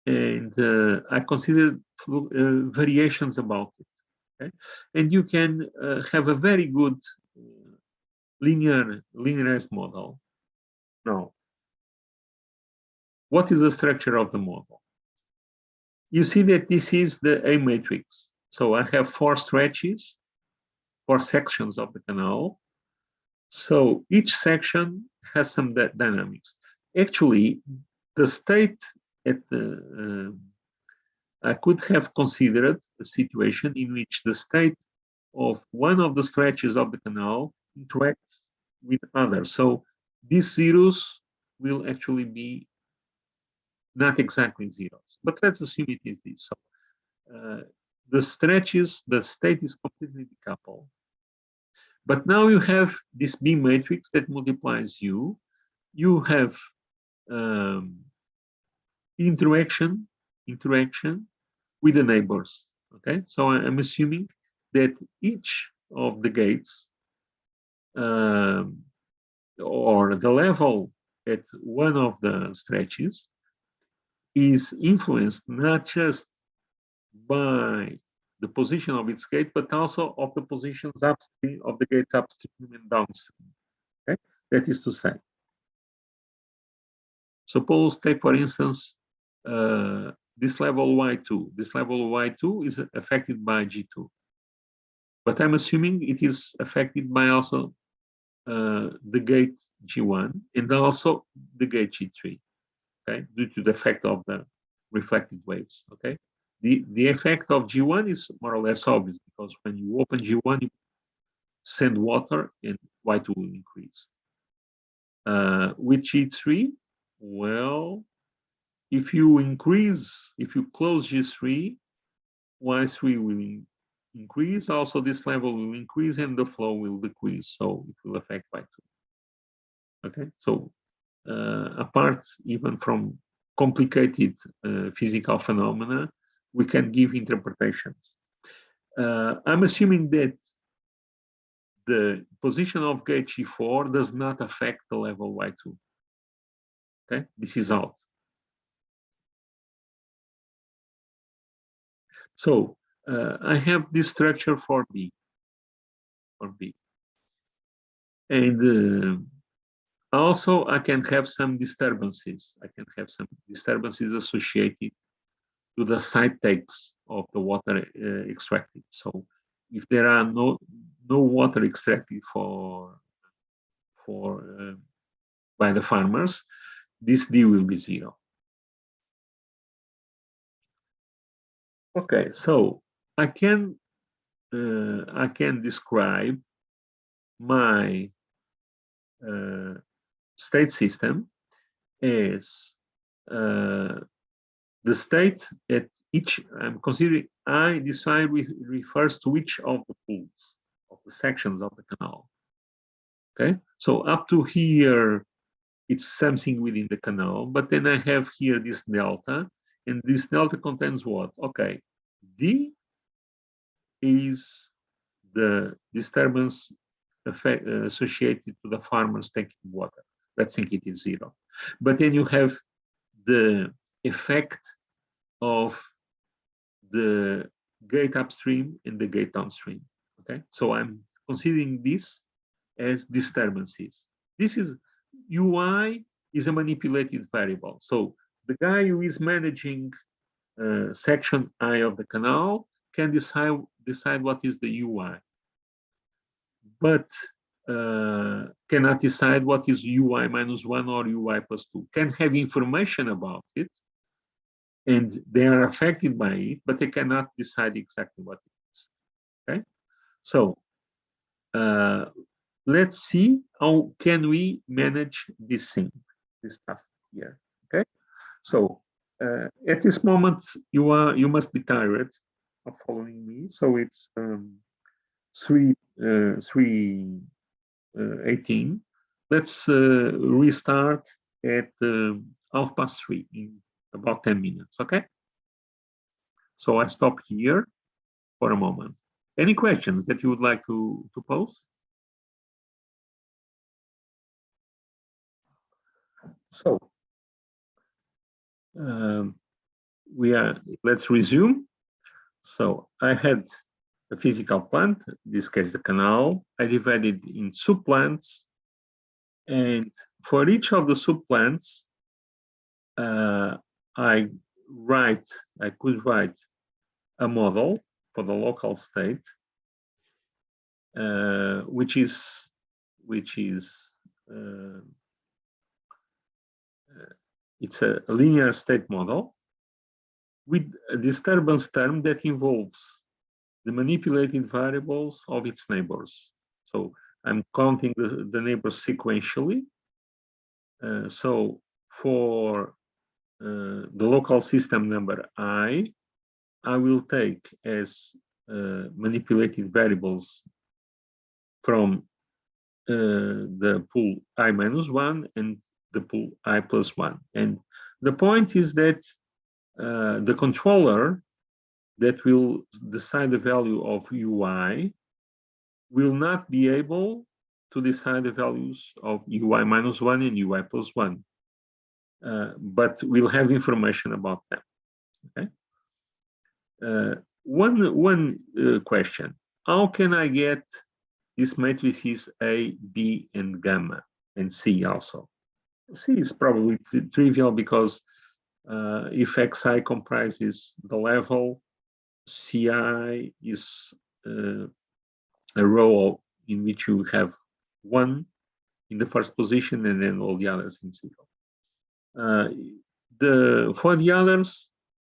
and I consider variations about it. Okay? And you can have a very good linearized model. Now, what is the structure of the model? You see that this is the A matrix. So I have 4 stretches, 4 sections of the canal. So each section has some dynamics. Actually, the state at the I could have considered a situation in which the state of one of the stretches of the canal interacts with others. So these zeros will actually be not exactly zeros, but let's assume it is this. So the stretches, the state is completely decoupled. But now you have this B matrix that multiplies U. You have interaction with the neighbors. Okay, so I'm assuming that each of the gates or the level at one of the stretches is influenced not just by the position of its gate, but also of the positions upstream of the gates upstream and downstream. Okay, that is to say, suppose take for instance this level Y2. This level Y2 is affected by G2, but I'm assuming it is affected by also the gate G1 and also the gate G3. Okay, due to the effect of the reflected waves. Okay, the effect of G1 is more or less obvious because when you open G1, you send water and Y2 will increase. With G3, well, if you close G3, Y3 will increase. Also, this level will increase and the flow will decrease. So it will affect Y2. Okay, so apart even from complicated physical phenomena, we can give interpretations. I'm assuming that the position of gate G4 does not affect the level Y2. Okay, this is out. So I have this structure for B. And also I can have some disturbances. I can have some disturbances associated to the side takes of the water extracted. So if there are no water extracted by the farmers, this D will be 0. Okay, so I can describe my state system as the state at each. I'm considering I. This I refers to each of the pools of the sections of the canal. Okay, so up to here, it's something within the canal, but then I have here this delta, and this delta contains what? Okay, D is the disturbance effect, associated to the farmers taking water. Let's think it is 0. But then you have the effect of the gate upstream and the gate downstream. Okay, so I'm considering this as disturbances. This is UI is a manipulated variable. So the guy who is managing section I of the canal can decide what is the UI, but cannot decide what is UI minus 1 or UI plus 2. Can have information about it, and they are affected by it, but they cannot decide exactly what it is. Okay, so let's see how can we manage this thing, this stuff here. Okay, so at this moment you must be tired of following me. So it's 3:18. Let's restart at 3:30 in about 10 minutes. Okay. So I stop here for a moment. Any questions that you would like to pose? So let's resume. So I had a physical plant, in this case the canal. I divided in subplants, and for each of the subplants, I could write a model for the local state, which is it's a linear state model with a disturbance term that involves the manipulated variables of its neighbors. So I'm counting the neighbors sequentially. So for the local system number I will take as manipulated variables from the pool I minus 1 and the pool I plus 1. And the point is that the controller that will decide the value of UI will not be able to decide the values of UI minus 1 and UI plus 1, but we'll have information about them. Okay. One question: how can I get these matrices A, B, and gamma, and C also? C is probably trivial because if Xi comprises the level, Ci is a row in which you have 1 in the first position and then all the others in 0. For the others,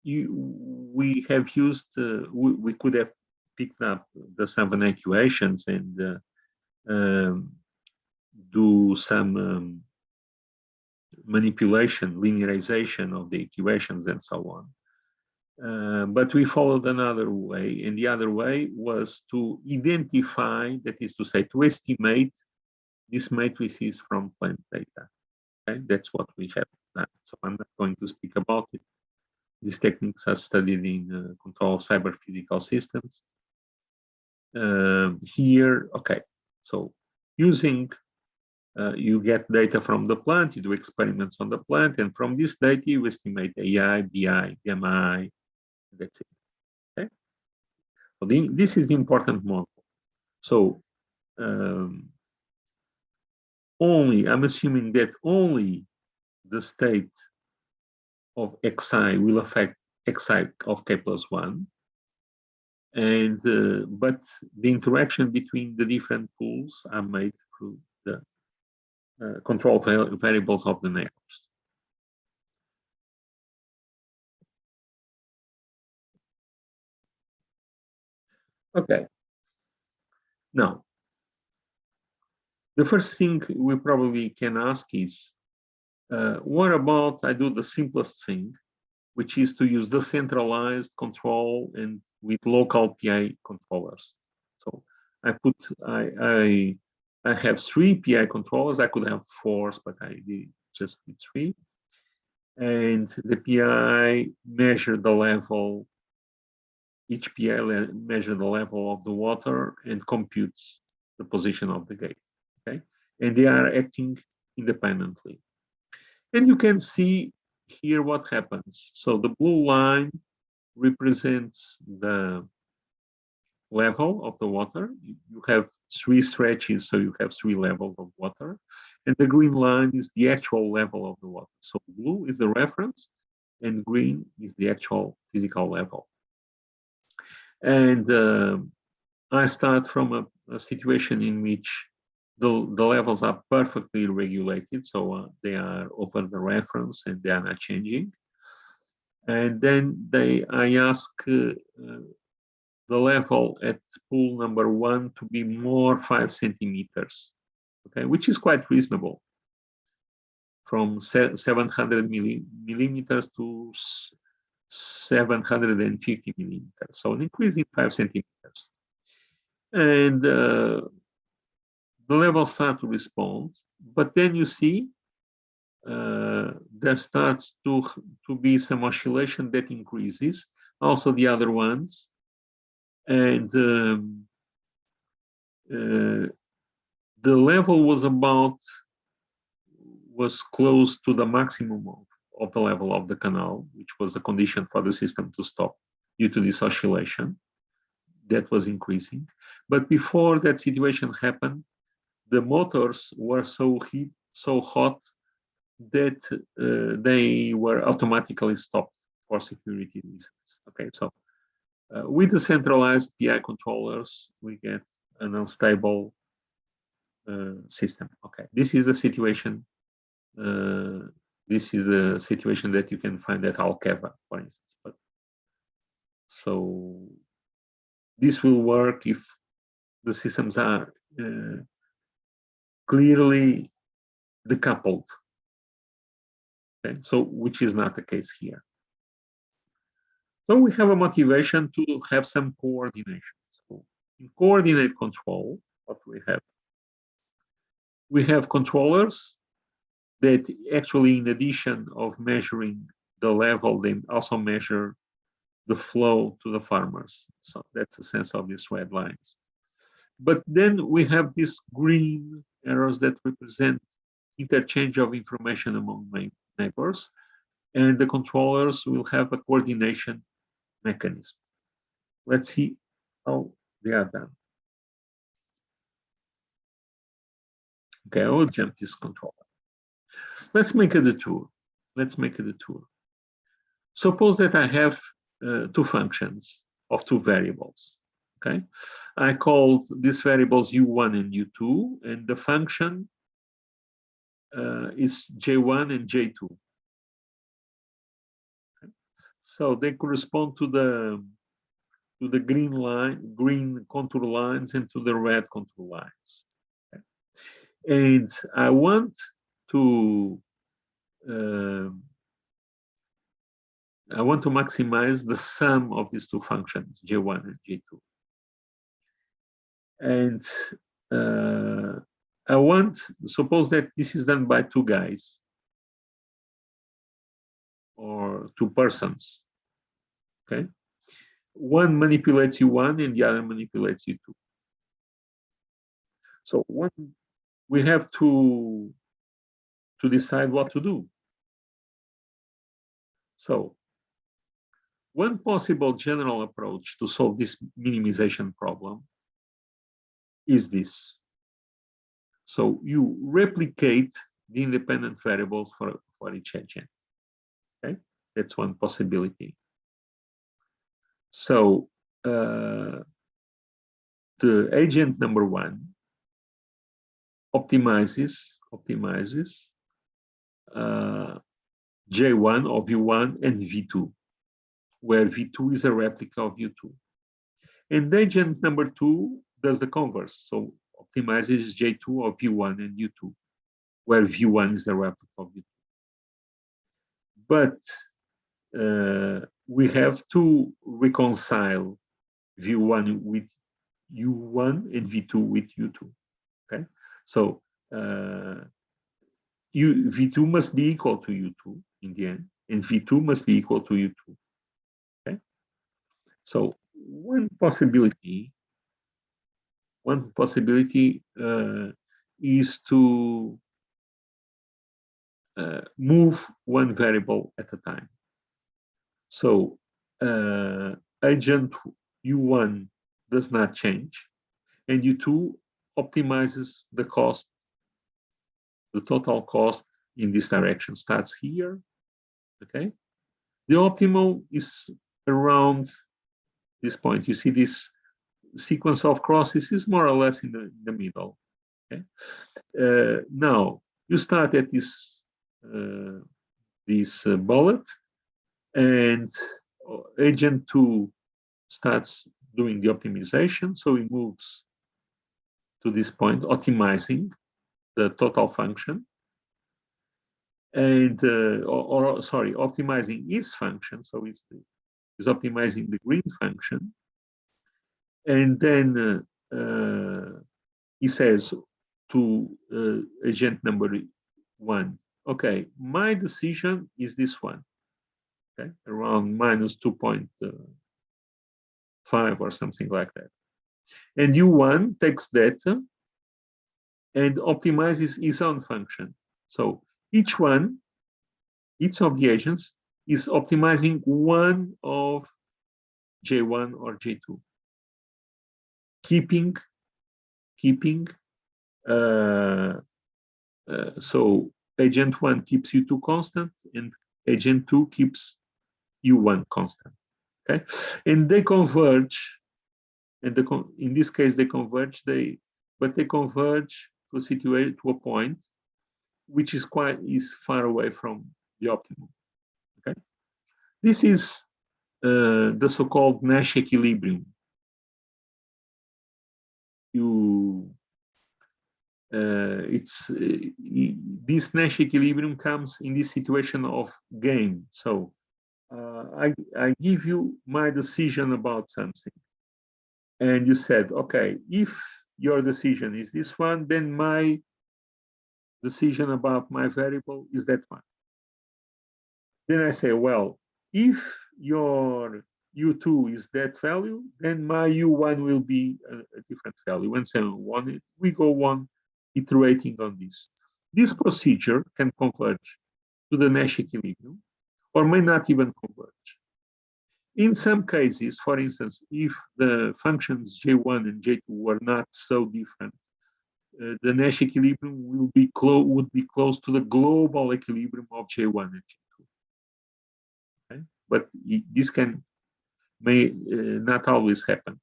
we have used, we could have picked up the Savannah equations and do some manipulation, linearization of the equations and so on. But we followed another way, and the other way was to identify, that is to say, to estimate these matrices from plant data. Okay, that's what we have done. So I'm not going to speak about it. These techniques are studied in control of cyber physical systems. Here, okay, so using, you get data from the plant, you do experiments on the plant, and from this data you estimate AI, BI, BMI, that's it. Okay, so this is the important model. So I'm assuming that only the state of xi will affect xi of k plus 1, and but the interaction between the different pools are made through the control variables of the neighbors. Okay. Now, the first thing we probably can ask is, what about I do the simplest thing, which is to use decentralized control and with local PI controllers. So I have 3 PI controllers. I could have 4, but I did just with 3. And the PI measure the level, each PI measure the level of the water and computes the position of the gate. Okay, and they are acting independently. And you can see here what happens. So the blue line represents the level of the water. You have 3 stretches, so you have 3 levels of water. And the green line is the actual level of the water. So blue is the reference, and green is the actual physical level. And I start from a situation in which the levels are perfectly regulated, so they are over the reference and they are not changing. And then I ask the level at pool number 1 to be more 5 centimeters, okay, which is quite reasonable, from 700 millimeters to 750 millimeters, so an increase in 5 centimeters. And the levels start to respond, but then you see there starts to be some oscillation that increases, also the other ones, and the level was close to the maximum of the level of the canal, which was the condition for the system to stop due to this oscillation that was increasing. But before that situation happened, the motors were so hot that they were automatically stopped for security reasons. Okay, so with the centralized PI controllers, we get an unstable system. Okay, this is the situation. This is a situation that you can find at Alkeva, for instance. But so this will work if the systems are clearly decoupled. Okay, so which is not the case here. So we have a motivation to have some coordination. So in coordinate control, what we have controllers that actually, in addition of measuring the level, they also measure the flow to the farmers. So that's the sense of these red lines. But then we have these green arrows that represent interchange of information among neighbors, and the controllers will have a coordination mechanism. Let's see how they are done. Okay, I will jump this controller. Let's make a detour. Suppose that I have 2 functions of 2 variables. Okay, I called these variables u1 and u2, and the function is j1 and j2. Okay? So they correspond to the green contour lines, and to the red contour lines. Okay? And I want to I want to maximize the sum of these two functions, J1 and J2. And I want, suppose that this is done by two guys or two persons, okay? One manipulates U1 and the other manipulates U2. So we have to decide what to do. So one possible general approach to solve this minimization problem is this. So you replicate the independent variables for each agent. Okay, that's one possibility. So the agent number one optimizes J1 of U1 and V2, where V2 is a replica of U2. And agent number two does the converse, so optimizes J2 of V1 and U2, where V1 is the replica of U2. But we have to reconcile V1 with U1 and V2 with U2. Okay, so V2 must be equal to U2 in the end, and V2 must be equal to U2. Okay, so one possibility is to move one variable at a time. So agent U1 does not change, and U2 optimizes the cost, the total cost in this direction starts here, okay? The optimal is around this point. You see this sequence of crosses is more or less in the middle, okay? Now, you start at this bullet, and agent 2 starts doing the optimization, so it moves to this point, optimizing the total function, and optimizing its function, so it's optimizing the green function, and then he says to agent number 1, okay, my decision is this one, okay, around minus 2.5 or something like that. And U1 takes that and optimizes its own function. So each of the agents is optimizing one of J1 or J2, keeping so agent 1 keeps U2 constant and agent 2 keeps U1 constant. Okay, and they converge, and in this case they converge. They converge to a point which is far away from the optimum. Okay, this is the so-called Nash equilibrium. This Nash equilibrium comes in this situation of game. So I give you my decision about something, and you said, okay, if your decision is this one, then my decision about my variable is that one. Then I say, well, if your U2 is that value, then my U1 will be a different value, and so on. We go on iterating on this. This procedure can converge to the Nash equilibrium, or may not even converge. In some cases, for instance, if the functions J1 and J2 were not so different, the Nash equilibrium would be close to the global equilibrium of J1 and J2. Okay? But this may not always happen.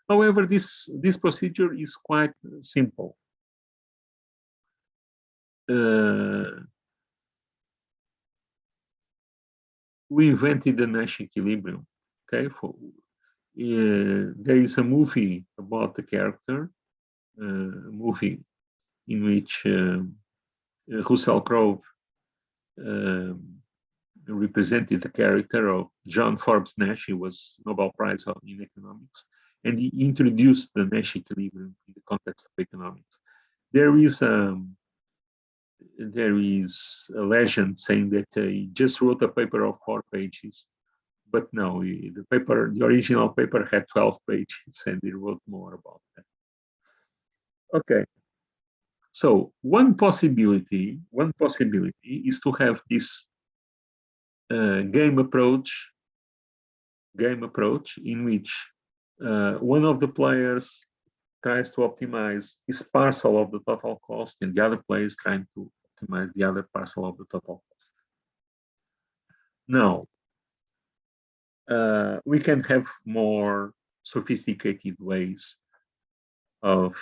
However, this procedure is quite simple. We invented the Nash equilibrium. Okay, there is a movie about the character, a movie in which Russell Crowe represented the character of John Forbes Nash. He was Nobel Prize in economics, and he introduced the Nash equilibrium in the context of economics. There is a legend saying that he just wrote a paper of 4 pages, but no, the original paper had 12 pages, and he wrote more about that. Okay. So one possibility is to have this game approach in which one of the players tries to optimize his parcel of the total cost, and the other player is trying to optimize the other parcel of the total cost. Now, we can have more sophisticated ways of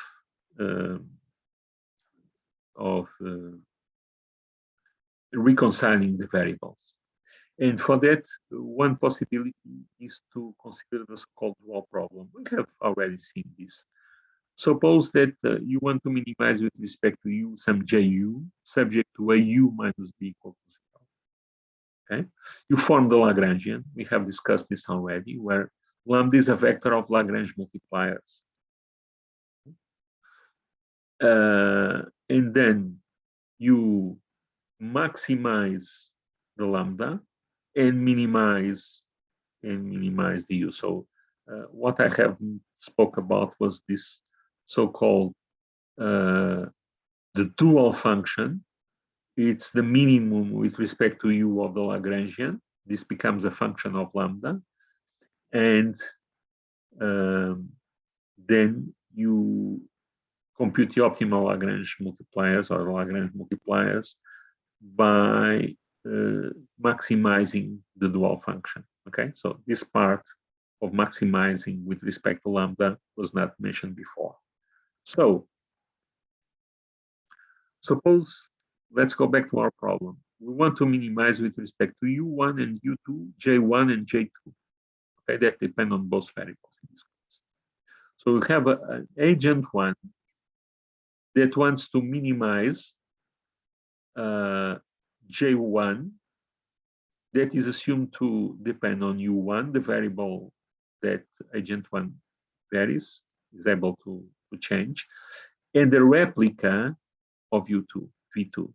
reconciling the variables. And for that, one possibility is to consider the so-called dual problem. We have already seen this. Suppose that you want to minimize with respect to u some ju subject to a u minus b equal to 0. Okay, you form the Lagrangian. We have discussed this already, where lambda is a vector of Lagrange multipliers. And then you maximize the lambda and minimize the u. So what I have spoke about was this so-called the dual function. It's the minimum with respect to u of the Lagrangian. This becomes a function of lambda, and then you compute the optimal Lagrange multipliers or Lagrange multipliers by maximizing the dual function. Okay, so this part of maximizing with respect to lambda was not mentioned before. So suppose, let's go back to our problem. We want to minimize with respect to u1 and u2, j1 and j2. Okay, that depend on both variables in this case. So we have an agent 1 that wants to minimize j1 that is assumed to depend on u1, the variable that agent 1 varies, is able to change, and the replica of u2, v2.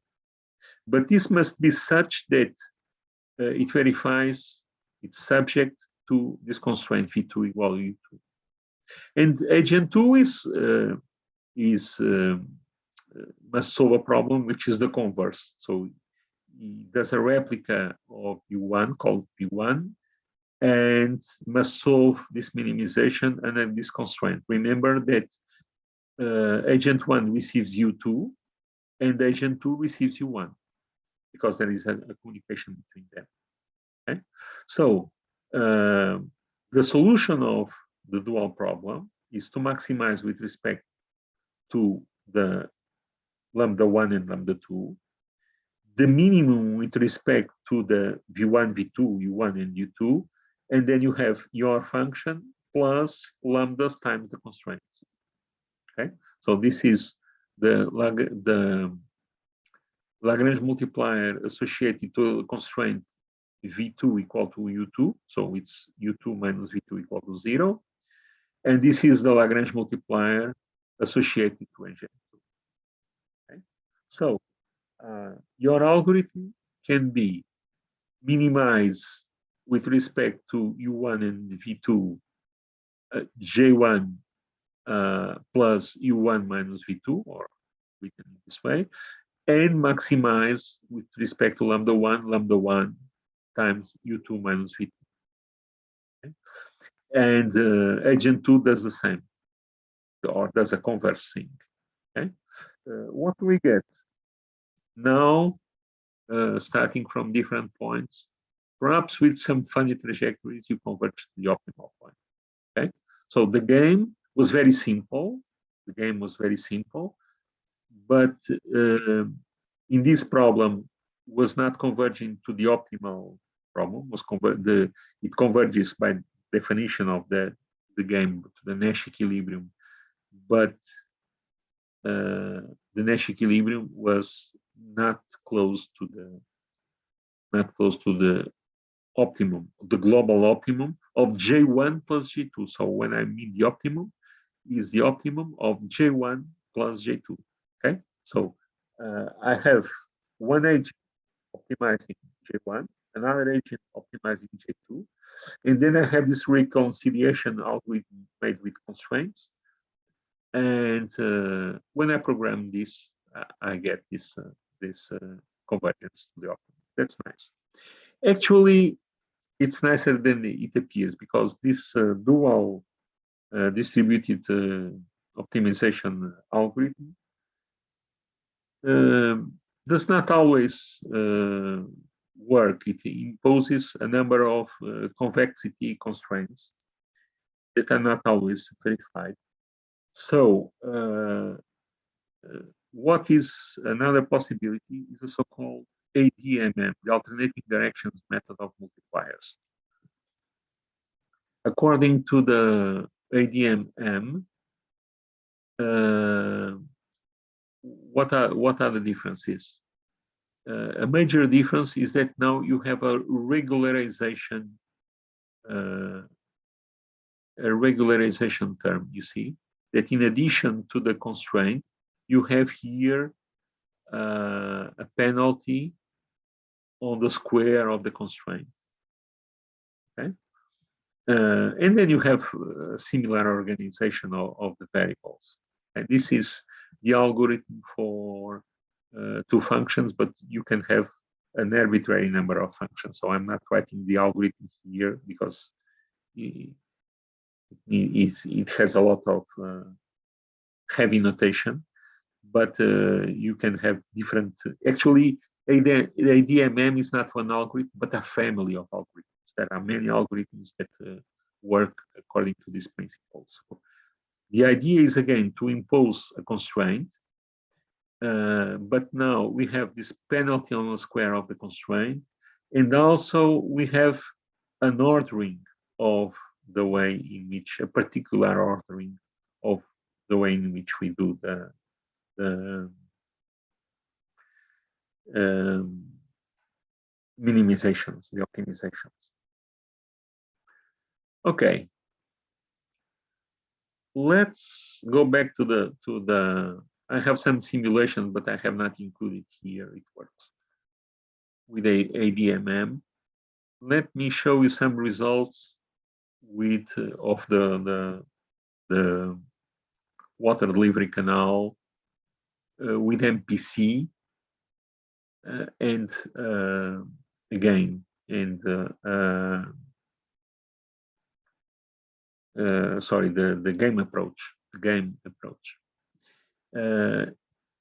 But this must be such that it verifies its subject to this constraint v2 equal to u2. And agent 2 must solve a problem which is the converse. So there's a replica of u1 called v1 and must solve this minimization under this constraint. Remember that agent 1 receives u2 and agent 2 receives u1 because there is a communication between them. Okay? So the solution of the dual problem is to maximize with respect to the lambda 1 and lambda 2, the minimum with respect to the v1, v2, u1, and u2, and then you have your function plus lambdas times the constraints. Okay, so this is the Lagrange multiplier associated to a constraint v2 equal to u2, so it's u2 minus v2 equal to 0, and this is the Lagrange multiplier associated to agent 2. Okay, so your algorithm can be minimize with respect to u1 and v2 j1 plus u1 minus v2, or written this way, and maximize with respect to lambda 1 times u2 minus v2. Okay? And agent 2 does the same, or does a converse thing. Okay? What do we get? Now, starting from different points, perhaps with some funny trajectories, you converge to the optimal point. Okay, so the game was very simple. But in this problem, was not converging to the optimal problem. It converges by definition of the game to the Nash equilibrium, but the Nash equilibrium was not close to not close to the optimum, the global optimum of J1 plus J2. So when I mean the optimum, is the optimum of J1 plus J2. Okay, so I have one agent optimizing J1, another agent optimizing J2, and then I have this reconciliation algorithm made with constraints. And when I program this, I get this convergence to the optimum. That's nice. Actually, it's nicer than it appears because this dual distributed optimization algorithm does not always work. It imposes a number of convexity constraints that are not always verified. So what is another possibility is the so-called ADMM, the alternating directions method of multipliers. According to the ADMM, what are the differences? A major difference is that now you have a regularization term. You see that in addition to the constraint, you have here a penalty on the square of the constraint. Okay, and then you have a similar organization of the variables. And this is the algorithm for two functions, but you can have an arbitrary number of functions. So I'm not writing the algorithm here because it has a lot of heavy notation, but you can have different, actually, ADMM is not one algorithm, but a family of algorithms. There are many algorithms that work according to these principles. So the idea is, again, to impose a constraint, but now we have this penalty on the square of the constraint, and also we have an ordering of the way in which, a particular ordering of the way in which we do the minimizations, the optimizations. Okay, let's go back to the. I have some simulation, but I have not included here. It works with ADMM. Let me show you some results with of the water delivery canal with MPC and again, and sorry, the game approach.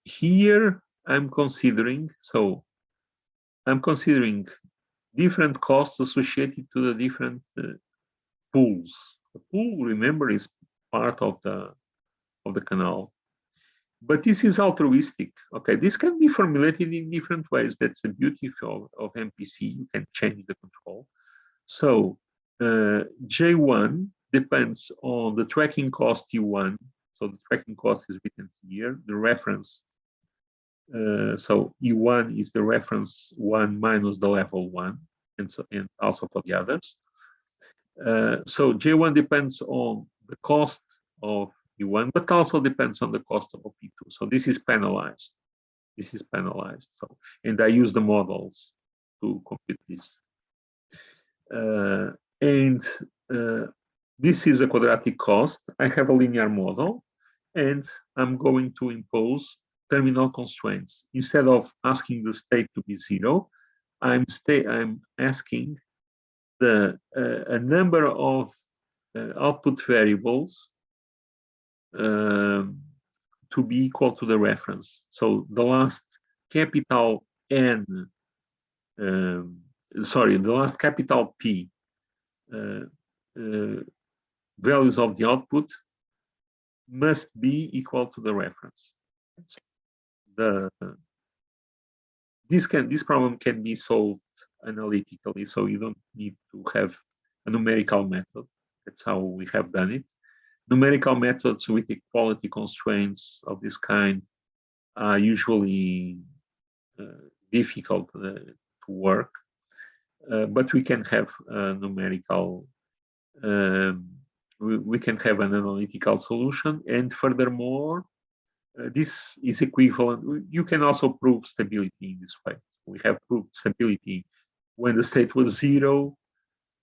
Here I'm considering, different costs associated to the different pools. The pool, remember, is part of the canal. But this is altruistic. Okay, this can be formulated in different ways. That's the beauty of MPC. You can change the control. So J1 depends on the tracking cost U1. So the tracking cost is written here. The reference. So E1 is the reference 1 minus the level 1, and also for the others. So J1 depends on the cost of E1, but also depends on the cost of E2. So this is penalized. So, and I use the models to compute this. This is a quadratic cost. I have a linear model, and I'm going to impose terminal constraints. Instead of asking the state to be 0, I'm asking a number of output variables to be equal to the reference. So the last capital N, the last capital P values of the output must be equal to the reference. This problem can be solved analytically, so you don't need to have a numerical method. That's how we have done it. Numerical methods with equality constraints of this kind are usually difficult to work. but we can have numerical, we can have an analytical solution. And furthermore, this is equivalent. You can also prove stability in this way. We have proved stability when the state was 0,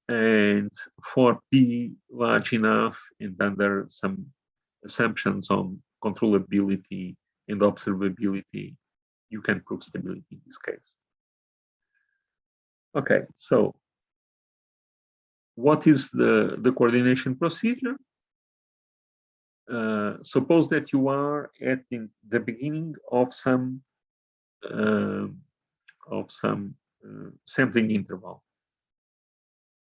and for P large enough, and under some assumptions on controllability and observability, you can prove stability in this case. Okay, so what is the coordination procedure? Suppose that you are at the beginning of some sampling interval.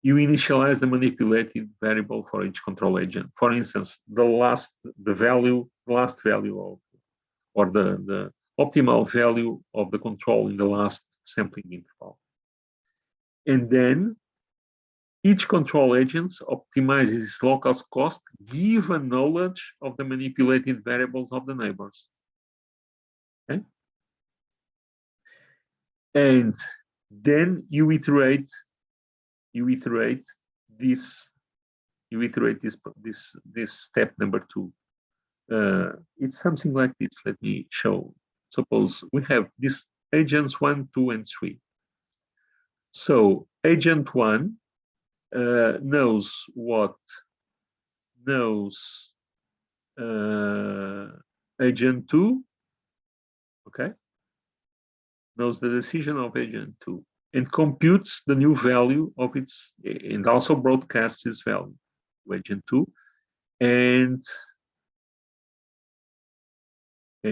You initialize the manipulated variable for each control agent. For instance, the last value of, or the optimal value of the control in the last sampling interval. And then each control agent optimizes its local cost given knowledge of the manipulated variables of the neighbors. Okay? And then you iterate this step number 2. It's something like this. Let me show. Suppose we have these agents 1, 2, and 3. So agent 1 knows agent 2, okay, knows the decision of agent 2, and computes the new value of its, and also broadcasts its value to agent 2, and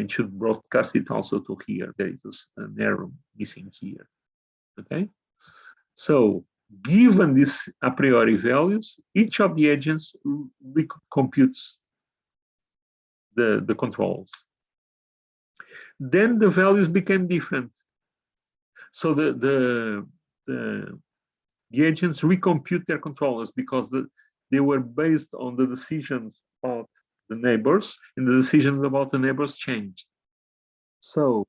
should broadcast it also to here. There is an error missing here, okay? So given these a priori values, each of the agents computes the controls. Then the values became different. So the agents recompute their controllers because they were based on the decisions about the neighbors, and the decisions about the neighbors changed. So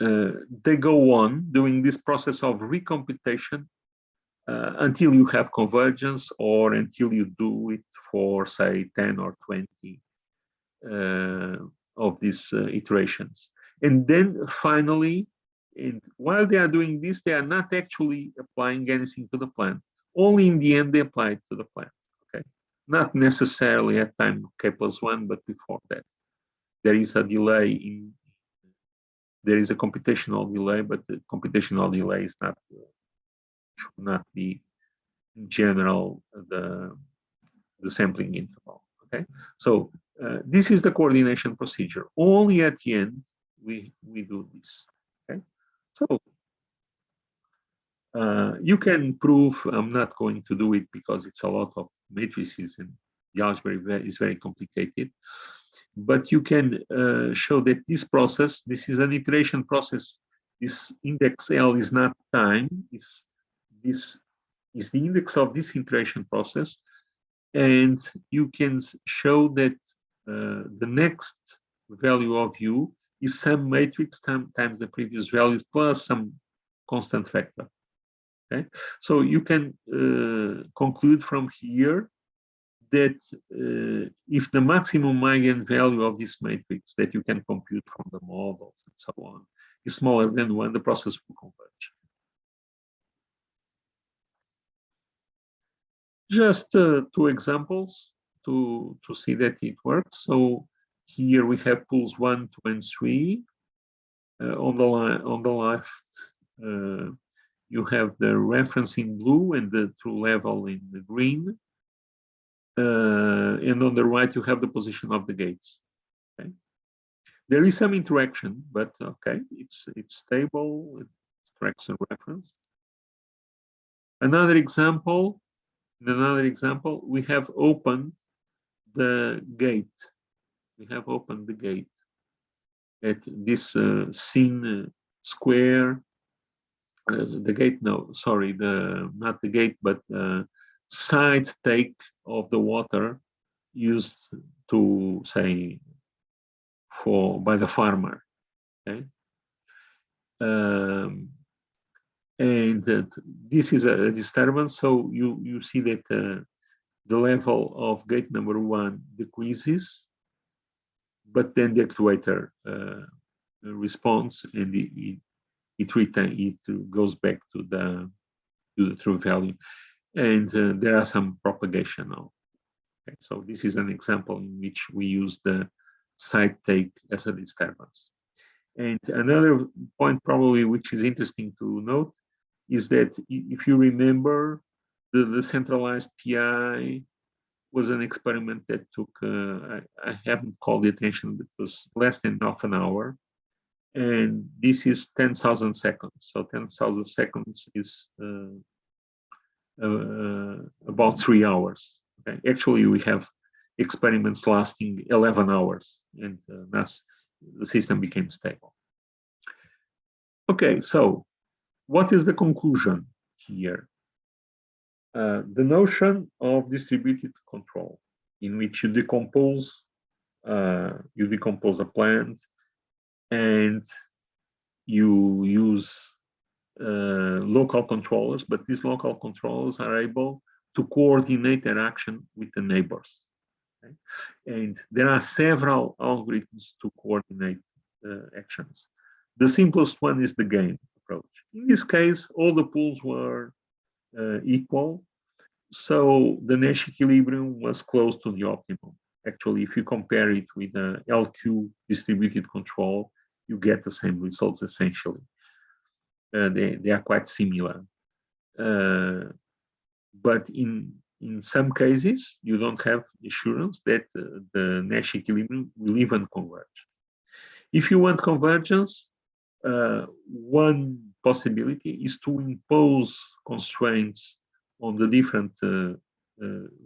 they go on doing this process of recomputation until you have convergence, or until you do it for, say, 10 or 20 of these iterations. And then finally, while they are doing this, they are not actually applying anything to the plan. Only in the end they apply it to the plan. Okay, not necessarily at time k+1, but before that. There is a delay there is a computational delay, but the computational delay is not should not be in general the sampling interval. Okay, so this is the coordination procedure. Only at the end we do this. Okay, so you can prove. I'm not going to do it because it's a lot of matrices and the algebra is very complicated. But you can show that this process, this is an iteration process. This index L is not time. This is the index of this iteration process, and you can show that the next value of U is some matrix times the previous values plus some constant factor. Okay, so you can conclude from here that if the maximum eigenvalue of this matrix that you can compute from the models and so on is smaller than 1, the process will converge. Just 2 examples to see that it works. So here we have pools 1, 2, and 3. On the left, you have the reference in blue and the true level in the green. And on the right, you have the position of the gates. Okay, there is some interaction, but okay, it's stable. It tracks a reference. Another example. In another example, we have opened the gate. We have opened the gate at this scene square. The gate, no, sorry, not the gate, but side take of the water used to, say, by the farmer. Okay, And this is a disturbance. So you see that the level of gate number 1 decreases, but then the actuator responds, and it goes back to the true value. And there are some propagation now. Okay, so this is an example in which we use the side take as a disturbance. And another point probably which is interesting to note is that if you remember, the centralized PI was an experiment that took, I haven't called the attention, but it was less than half an hour. And this is 10,000 seconds. So 10,000 seconds is about 3 hours. Okay? Actually, we have experiments lasting 11 hours, and thus the system became stable. Okay, so what is the conclusion here? The notion of distributed control, in which you decompose a plant and you use local controllers, but these local controllers are able to coordinate their action with the neighbors. Okay? And there are several algorithms to coordinate actions. The simplest one is the gain approach. In this case, all the pools were equal, so the Nash equilibrium was close to the optimum. Actually, if you compare it with the LQ distributed control, you get the same results essentially. They are quite similar. But in some cases, you don't have assurance that the Nash equilibrium will even converge. If you want convergence, one possibility is to impose constraints on the different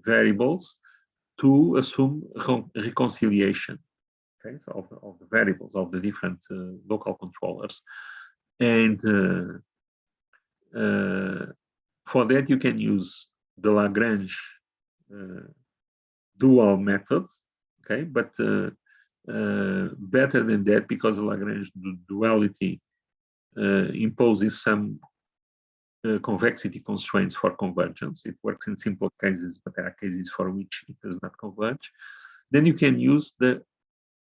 variables to assume reconciliation, okay, so of the variables of the different local controllers. And for that, you can use the Lagrange dual method, okay, but better than that, because the Lagrange duality imposes some convexity constraints for convergence. It works in simple cases, but there are cases for which it does not converge. Then you can use the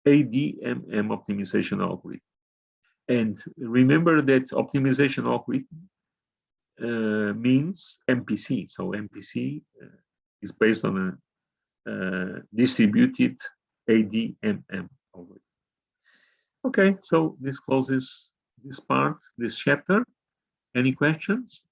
ADMM optimization algorithm. And remember that optimization algorithm means MPC. So MPC is based on a distributed ADMM algorithm. Okay, so this closes this part, this chapter. Any questions?